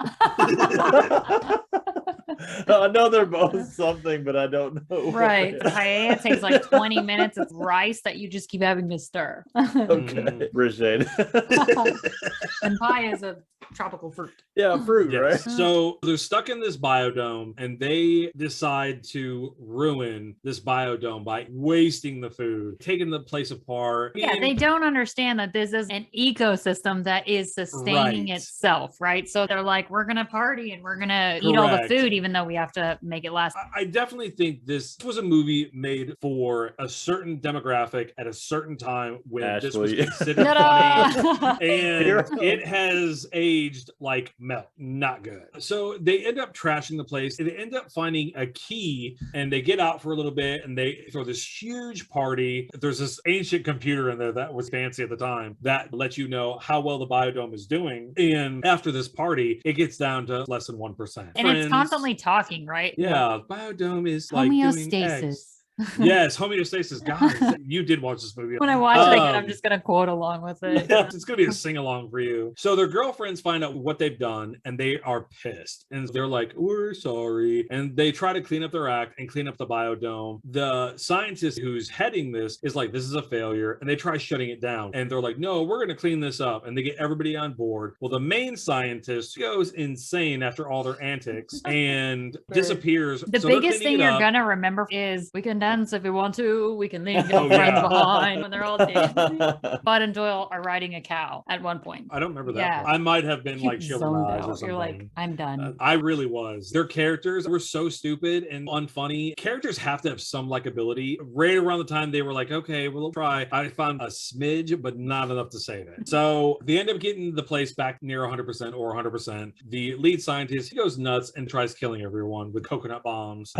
I know they're both something, but I don't know. Right. Paella takes like 20 minutes. It's rice that you just keep having to stir. Okay. Appreciate it. And pie is a tropical fruit. Yeah, fruit, right? So they're stuck in this biodome, and they decide to ruin this biodome by wasting the food, taking the place apart. Yeah, they don't understand that this is an ecosystem that is sustaining itself, right? So they're like, we're going to party and we're going to eat all the food, even though we have to make it last. I definitely think this was a movie made for a certain demographic at a certain time when this was considered funny. And it has aged like milk. Not good. So they end up trashing the place. They end up finding a key, and they get out for a little bit, and they throw this huge party. There's this ancient computer in there that was fancy at the time that lets you know how well the biodome is doing. And after this party, it gets down to less than 1%. And it's constantly talking, right? Yeah, biodome is like homeostasis. Yes, homeostasis. Guys, you did watch this movie. When I watch it again, I'm just going to quote along with it. It's going to be a sing-along for you. So their girlfriends find out what they've done, and they are pissed. And they're like, we're sorry. And they try to clean up their act and clean up the biodome. The scientist who's heading this is like, this is a failure. And they try shutting it down. And they're like, no, we're going to clean this up. And they get everybody on board. Well, the main scientist goes insane after all their antics and disappears. The biggest thing you're going to remember is we can dance if we want to. We can leave your friends behind when they're all dancing. Bud and Doyle are riding a cow at one point. I don't remember that part. I might have been like shielding my eyes or something. You're like, I'm done. I really was. Their characters were so stupid and unfunny. Characters have to have some likability. Right around the time they were like, okay, we'll try. I found a smidge, but not enough to save it. So they end up getting the place back near 100% or 100%. The lead scientist, he goes nuts and tries killing everyone with coconut bombs.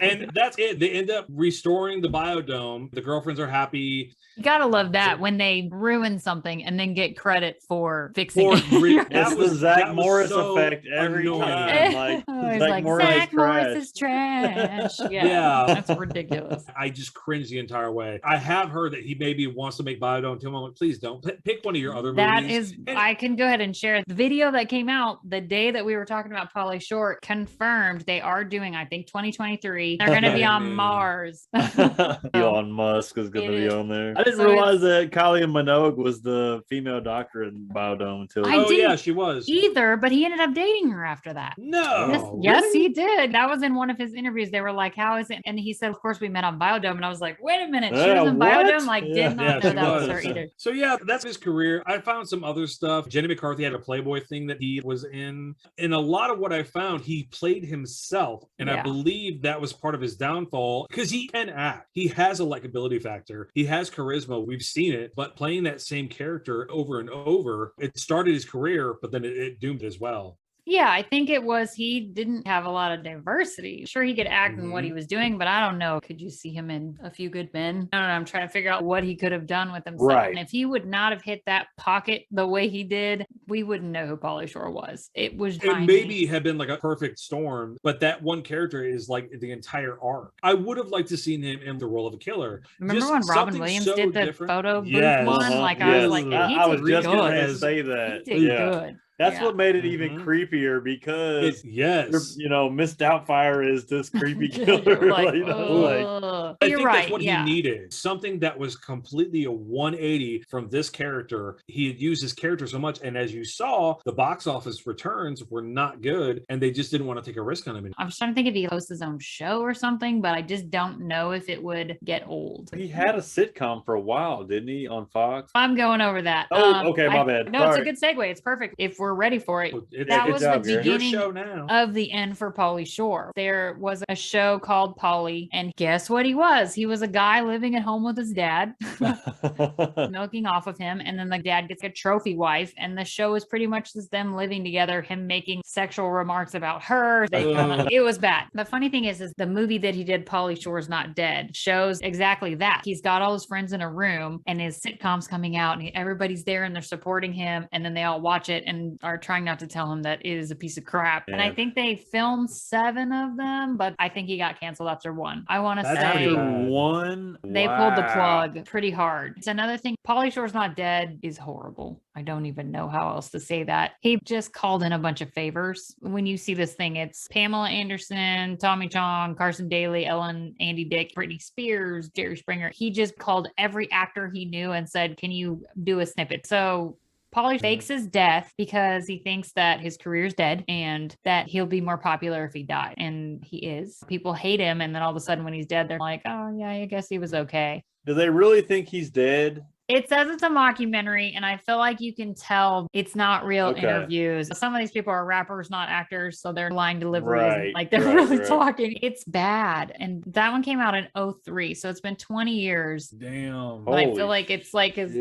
And that's it. They end up restoring the biodome. The girlfriends are happy. You gotta love that when they ruin something and then get credit for fixing it. It's the Zach Morris effect every time. Like Zach Morris is trash. Yeah, that's ridiculous. I just cringe the entire way. I have heard that he maybe wants to make Biodome 2. I'm like, please don't. Pick one of your other movies. I can go ahead and share the video that came out the day that we were talking about Pauly Shore. Confirmed they are doing, I think 2023 3. They're going to be on Mars. Elon Musk is going to be on there. I didn't So realize that Kylie Minogue was the female doctor in Biodome until. Yeah, she was. Either, but he ended up dating her after that. No. Yes, really? he did. That was in one of his interviews. They were like, how is it? And he said, of course, we met on Biodome. And I was like, wait a minute. She was in what? Biodome? Like, did not know she that was her either. So yeah, that's his career. I found some other stuff. Jenny McCarthy had a Playboy thing that he was in. And a lot of what I found, he played himself. And I believe that was part of his downfall because he can act. He has a likability factor. He has charisma. We've seen it. But playing that same character over and over, it started his career, but then it doomed it as well. Yeah, I think it was he didn't have a lot of diversity. Sure, he could act in what he was doing, but I don't know. Could you see him in A Few Good Men? I don't know. I'm trying to figure out what he could have done with himself. Right. And if he would not have hit that pocket the way he did, we wouldn't know who Pauly Shore was. It was It maybe had been like a perfect storm, but that one character is like the entire arc. I would have liked to seen him in the role of a killer. Remember when Robin Williams did the photo booth one? Like I was like, I was just going to good. say that. He did good. That's what made it even creepier because Miss Doubtfire is this creepy killer. I think that's what he needed. Something that was completely a 180 from this character. He had used his character so much, and as you saw, the box office returns were not good, and they just didn't want to take a risk on him. I was trying to think if he hosts his own show or something, but I just don't know if it would get old. He had a sitcom for a while, didn't he, on Fox? I'm going over that. Oh, okay, my bad. No, it's a good segue. It's perfect. If we're ready for it. That was the beginning of the end for Pauly Shore. There was a show called Pauly, and guess what he was? He was a guy living at home with his dad, milking off of him, and then the dad gets a trophy wife, and the show is pretty much just them living together, him making sexual remarks about her. It was bad. The funny thing is the movie that he did, Pauly Shore's Not Dead, shows exactly that. He's got all his friends in a room, and his sitcom's coming out, and everybody's there, and they're supporting him, and then they all watch it and are trying not to tell him that it is a piece of crap. And I think they filmed 7 of them, but I think he got canceled after 1. I want to say after 1. They pulled the plug pretty hard. It's another thing. Pauly Shore's Not Dead is horrible. I don't even know how else to say that. He just called in a bunch of favors. When you see this thing, it's Pamela Anderson, Tommy Chong, Carson Daly, Ellen, Andy Dick, Britney Spears, Jerry Springer. He just called every actor he knew and said, can you do a snippet? So Pauly fakes his death because he thinks that his career's dead and that he'll be more popular if he died. And he is. People hate him. And then all of a sudden when he's dead, they're like, oh, yeah, I guess he was okay. Do they really think he's dead? It says it's a mockumentary, and I feel like you can tell it's not real interviews. Some of these people are rappers, not actors, so they're lying deliveries. They're really talking. It's bad. And that one came out in 2003, so it's been 20 years. Damn. But I feel like it's like his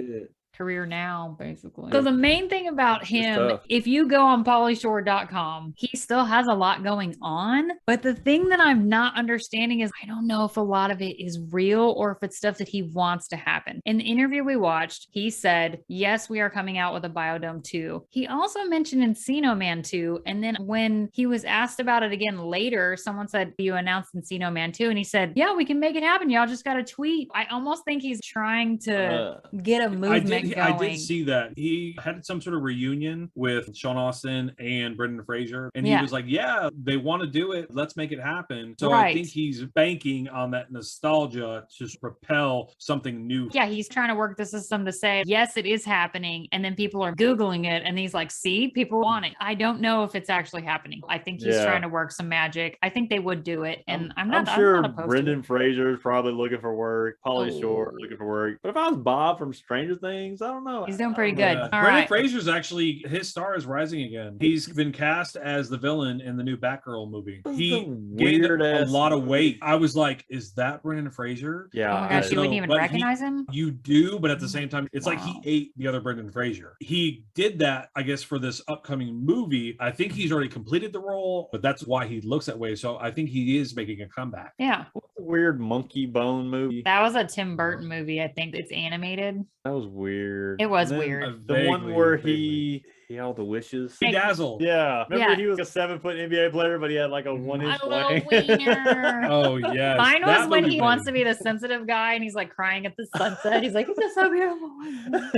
career now, basically. So the main thing about him, if you go on paulyshore.com, he still has a lot going on. But the thing that I'm not understanding is I don't know if a lot of it is real or if it's stuff that he wants to happen. In the interview we watched, he said, yes, we are coming out with a Biodome 2. He also mentioned Encino Man 2. And then when he was asked about it again later, someone said, you announced Encino Man 2. And he said, yeah, we can make it happen. Y'all just got to tweet. I almost think he's trying to get a movement going. I did see that. He had some sort of reunion with Sean Austin and Brendan Fraser. And he was like, yeah, they want to do it. Let's make it happen. So I think he's banking on that nostalgia to propel something new. Yeah, he's trying to work the system to say, yes, it is happening. And then people are Googling it. And he's like, see, people want it. I don't know if it's actually happening. I think he's trying to work some magic. I think they would do it. And I'm sure opposed Brendan Fraser's probably looking for work. Pauly Shore looking for work. But if I was Bob from Stranger Things, I don't know. He's doing pretty good. All Brendan right. Fraser's actually, his star is rising again. He's been cast as the villain in the new Batgirl movie. He gained a lot of weight. I was like, is that Brendan Fraser? Yeah. Oh my gosh, you wouldn't even recognize him? You do, but at the same time, it's like he ate the other Brendan Fraser. He did that, I guess, for this upcoming movie. I think he's already completed the role, but that's why he looks that way. So I think he is making a comeback. Yeah. What's the weird monkey bone movie? That was a Tim Burton movie, I think. It's animated. That was weird. weird. It was And then weird. The one where he all the wishes. He dazzled. Yeah. Remember Yeah. he was a 7-foot NBA player, but he had like a 1-inch A little wang. wiener. Oh yes. Mine was That when movie he wants to be the sensitive guy and he's like crying at the sunset. He's like, it's so beautiful.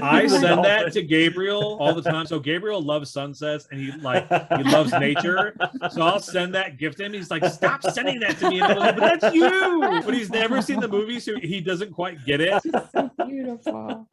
I He's a send that dolphin. to Gabriel all the time. So Gabriel loves sunsets and he loves nature. So I'll send that gift to him. He's like, stop sending that to me. And I'm like, but that's you. But he's never seen the movie, so he doesn't quite get it. So beautiful.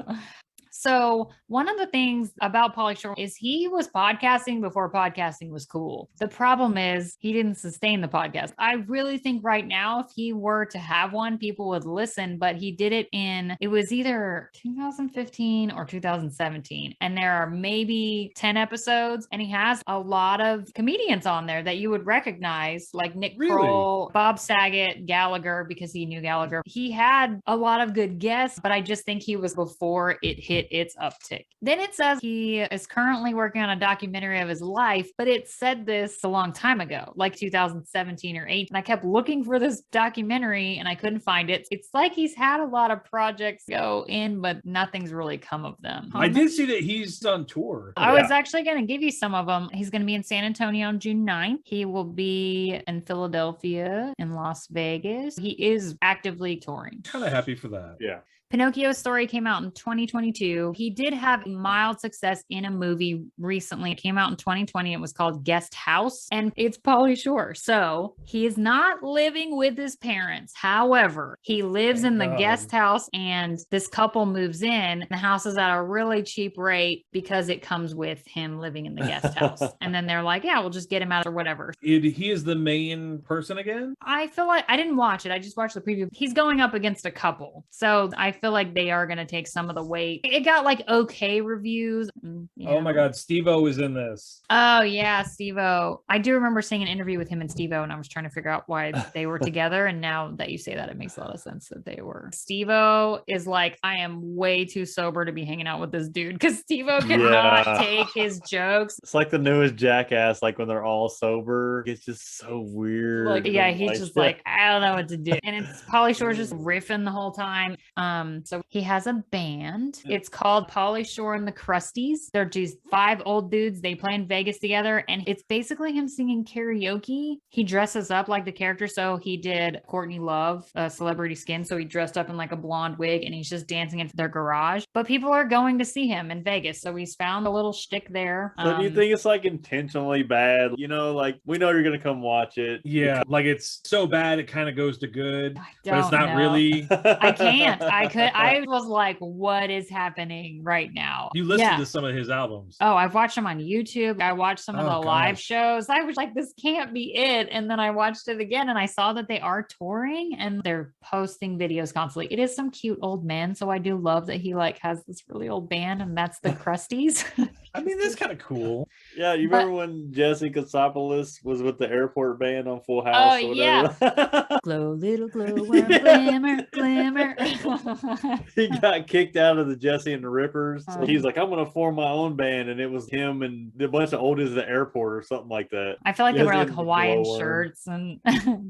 So one of the things about Pauly Shore is he was podcasting before podcasting was cool. The problem is he didn't sustain the podcast. I really think right now, if he were to have one, people would listen, but he did it it was either 2015 or 2017. And there are maybe 10 episodes and he has a lot of comedians on there that you would recognize, like Nick Kroll, Bob Saget, Gallagher, because he knew Gallagher. He had a lot of good guests, but I just think he was before it hit its uptick. Then it says he is currently working on a documentary of his life, but it said this a long time ago, like 2017 or 8. And I kept looking for this documentary and I couldn't find it. It's like he's had a lot of projects go in, but nothing's really come of them. I did see that he's on tour. I was actually going to give you some of them. He's going to be in San Antonio on June 9th. He will be in Philadelphia and Las Vegas. He is actively touring. Kind of happy for that. Yeah. Pinocchio's story came out in 2022. He did have mild success in a movie recently. It came out in 2020. It was called Guest House, and it's Pauly Shore. So he is not living with his parents. However, he lives in the guest house, and this couple moves in. The house is at a really cheap rate because it comes with him living in the guest house. And then they're like, yeah, we'll just get him out or whatever. He is the main person again? I feel like I didn't watch it. I just watched the preview. He's going up against a couple. So I feel like they are going to take some of the weight. It got like okay reviews. Yeah. Oh my God, Steve-O is in this. Oh yeah, Steve-O. I do remember seeing an interview with him and Steve-O, and I was trying to figure out why they were together. And now that you say that, it makes a lot of sense that they were. Steve-O is like, I am way too sober to be hanging out with this dude because Steve-O cannot take his jokes. It's like the newest Jackass, like when they're all sober. It's just so weird. Like, yeah, he's just like, I don't know what to do. And it's Pauly Shore's just riffing the whole time. So he has a band. It's called Pauly Shore and the Crusties. They're just 5 old dudes. They play in Vegas together. And it's basically him singing karaoke. He dresses up like the character. So he did Courtney Love, Celebrity Skin. So he dressed up in like a blonde wig and he's just dancing in their garage. But people are going to see him in Vegas. So he's found a little shtick there. So do you think it's like intentionally bad? You know, like we know you're going to come watch it. Yeah, like it's so bad it kind of goes to good, but it's not know. really. I can't. I was like, what is happening right now? You listened to some of his albums. Oh, I've watched them on YouTube. I watched some of the live shows. I was like, this can't be it. And then I watched it again and I saw that they are touring and they're posting videos constantly. It is some cute old man. So I do love that he like has this really old band and that's the Crusties. I mean, that's kind of cool. Yeah, you remember when Jesse Katsopoulos was with the airport band on Full House? Oh, yeah. Glow, little glow, glimmer, glimmer. He got kicked out of the Jesse and the Rippers. So he's like, I'm going to form my own band. And it was him and a bunch of oldies at the airport or something like that. I feel like they wear like Hawaiian shirts and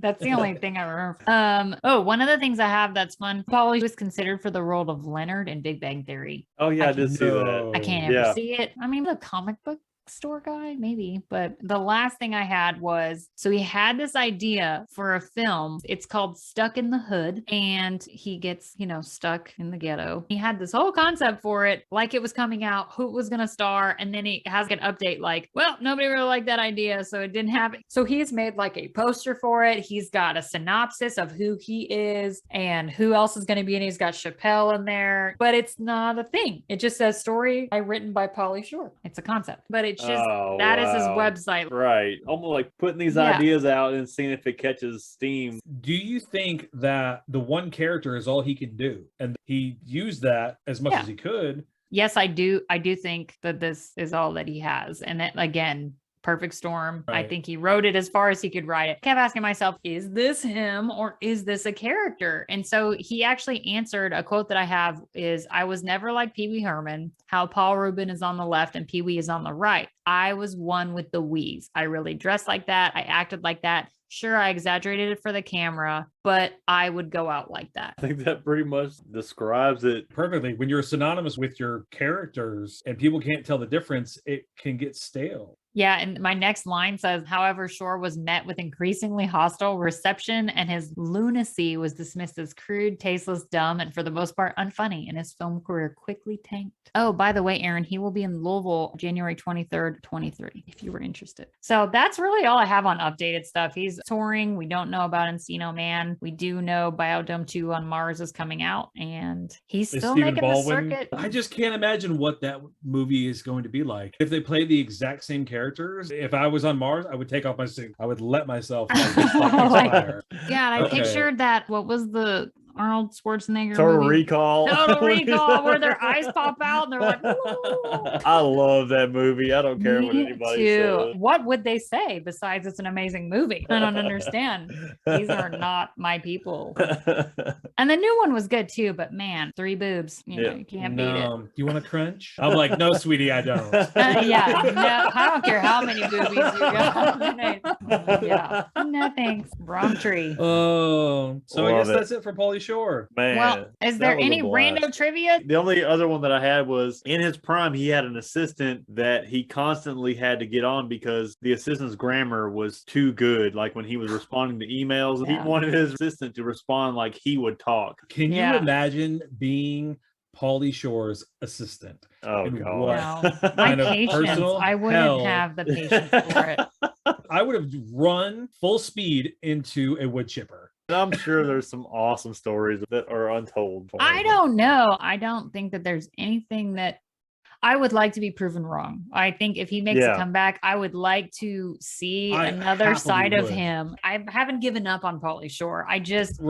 that's the only thing I remember. Oh, one of the things I have that's fun. Pauly was considered for the role of Leonard in Big Bang Theory. Oh, yeah, I did see that. I can't ever see it. I mean, the comic book store guy, maybe. But the last thing I had was, so he had this idea for a film. It's called Stuck in the Hood. And he gets, stuck in the ghetto. He had this whole concept for it, like it was coming out, who was going to star. And then he has an update like, well, nobody really liked that idea. So it didn't happen. So he's made like a poster for it. He's got a synopsis of who he is and who else is going to be in. He's got Chappelle in there, but it's not a thing. It just says story written by Pauly Shore. It's a concept, but it's just, that is his website. Right. Almost like putting these ideas out and seeing if it catches steam. Do you think that the one character is all he can do? And he used that as much as he could? Yes, I do. I do think that this is all that he has. And that, again, perfect storm. Right. I think he wrote it as far as he could write it. I kept asking myself, is this him or is this a character? And so he actually answered. A quote that I have is, I was never like Pee Wee Herman, how Paul Rubin is on the left and Pee Wee is on the right. I was one with the wees. I really dressed like that. I acted like that. Sure, I exaggerated it for the camera, but I would go out like that. I think that pretty much describes it perfectly. When you're synonymous with your characters and people can't tell the difference, it can get stale. Yeah, and my next line says, however, Shore was met with increasingly hostile reception and his lunacy was dismissed as crude, tasteless, dumb, and for the most part unfunny, and his film career quickly tanked. Oh, by the way, Aaron, he will be in Louisville January 23rd, 23, if you were interested. So that's really all I have on updated stuff. He's touring. We don't know about Encino Man. We do know Biodome 2 on Mars is coming out, and he's still making the circuit. I just can't imagine what that movie is going to be like. If they play the exact same characters, if I was on Mars, I would take off my suit. I would let myself expire. Yeah, I pictured that. What was the Arnold Schwarzenegger Total movie? Recall. Total Recall, where their eyes pop out and they're like, ooh. I love that movie. I don't care what anybody says. What would they say besides it's an amazing movie? I don't understand. These are not my people. And the new one was good too, but man, 3 boobs. You know, you can't beat it. You want to crunch? I'm like, no, sweetie, I don't. Yeah, no, I don't care how many boobies you got. Yeah, no thanks. Wrong tree. Oh, so I guess that's it for Pauly Shore. Man, well, is there any random trivia? The only other one that I had was in his prime, he had an assistant that he constantly had to get on because the assistant's grammar was too good. Like when he was responding to emails, he wanted his assistant to respond like he would talk. Can you imagine being Pauly Shore's assistant? Oh, God. No. My patience. I wouldn't have the patience for it. I would have run full speed into a wood chipper. I'm sure there's some awesome stories that are untold. I don't know. I don't think that there's anything that I would like to be proven wrong. I think if he makes a comeback, I would like to see another side of him. I haven't given up on Pauly Shore. I just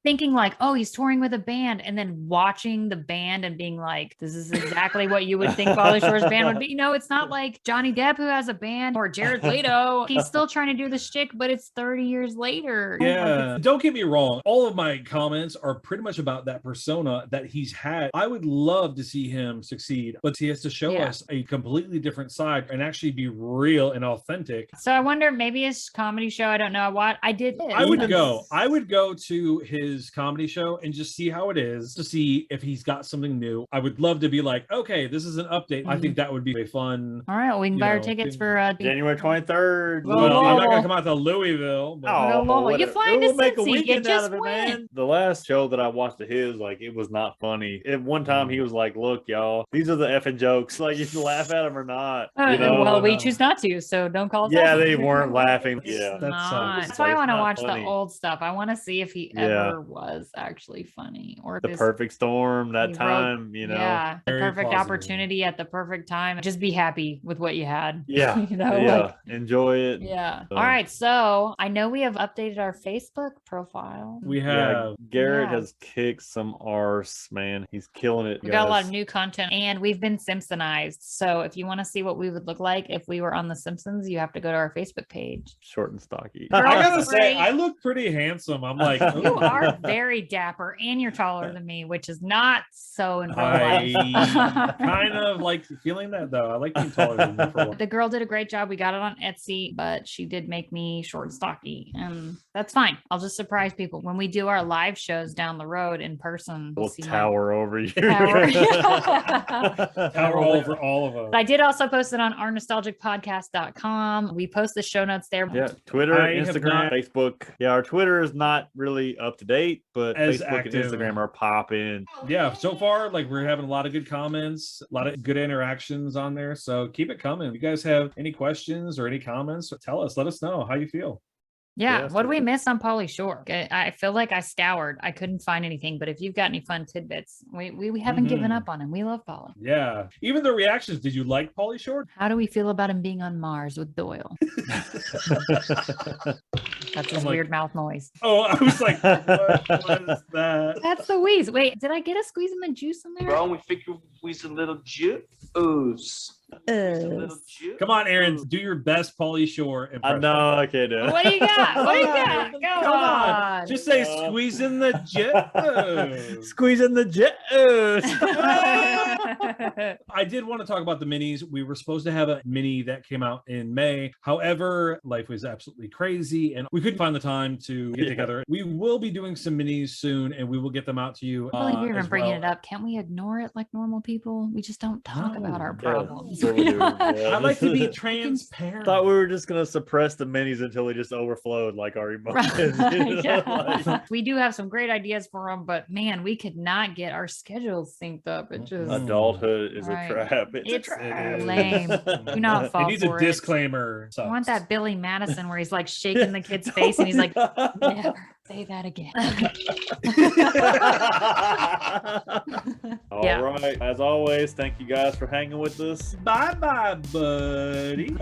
thinking like, oh, he's touring with a band, and then watching the band and being like, this is exactly what you would think Pauly Shore's band would be. You know, it's not like Johnny Depp who has a band or Jared Leto. He's still trying to do the shtick, but it's 30 years later. Yeah. Don't get me wrong. All of my comments are pretty much about that persona that he's had. I would love to see him succeed, but he has to show us a completely different side and actually be real and authentic. So I wonder, maybe his comedy show, I don't know what I did. I would go to his comedy show and just see how it is, to see if he's got something new. I would love to be like, okay, this is an update. I think that would be fun. All right, well, we can buy our tickets for January 23rd. Well, I'm not gonna come out to Louisville. But you fly to Cincy, you just win. Man. The last show that I watched of his, like, it was not funny. At one time, he was like, "Look, y'all, these are the effing jokes. Like, you can laugh at them or not." You know? Well, we choose not to, so don't call us. Yeah, they weren't laughing. That's why I want to watch the old stuff. I want to see if he ever was actually funny, or the perfect storm that time. You know, the perfect opportunity at the perfect time. Just be happy with what you had. Yeah, you know, enjoy it. Yeah. All right. So I know we have updated our Facebook profile. We have. Garrett has kicked some arse, man. He's killing it. We got a lot of new content, and we've been Simpsonized. So if you want to see what we would look like if we were on The Simpsons, you have to go to our Facebook page. Short and stocky. I gotta say, I look pretty handsome. I'm like, you are very dapper, and you're taller than me, which is not so in real life. I kind of like feeling that though. I like being taller than me for a while. The girl did a great job. We got it on Etsy, but she did make me short and stocky, and that's fine. I'll just surprise people when we do our live shows down the road in person. We'll tower over you. Tower over all of us. I did also post it on ournostalgicpodcast.com. We post the show notes there. Yeah, Twitter, Instagram, Facebook. Yeah, our Twitter is not really up to date, but Facebook and Instagram are popping. Yeah, so far, like, we're having a lot of good comments, a lot of good interactions on there. So keep it coming. If you guys have any questions or any comments, tell us. Let us know how you feel. Yeah, what do we miss on Pauly Shore? I feel like I scoured. I couldn't find anything, but if you've got any fun tidbits, we haven't given up on him. We love Pauly. Yeah. Even the reactions. Did you like Pauly Shore? How do we feel about him being on Mars with Doyle? That's his weird mouth noise. Oh, I was like, what is that? That's the wheeze. Wait, did I get a squeeze in the juice in there? Wrong, we figure we a little juice. Come on, Aaron, do your best Pauly Shore impression. No, I can't do it. What do you got? What do you got? Go Come on. on. Just say squeezing the jet. Squeezing the jet. I did want to talk about the minis. We were supposed to have a mini that came out in May. However, life was absolutely crazy and we couldn't find the time to get together. We will be doing some minis soon and we will get them out to you. I believe you're even bringing it up. Can't we ignore it like normal people? We just don't talk about our problems. I like to be transparent. Thought we were just going to suppress the minis until we just overflowed like our emotions. We do have some great ideas for them, but man, we could not get our schedules synced up. It just adulthood is a trap. It's lame. Do not fall it needs for a disclaimer. I want that Billy Madison where he's like shaking the kid's face and he's like, never say that again. All right. As always, thank you guys for hanging with us. Bye, buddy.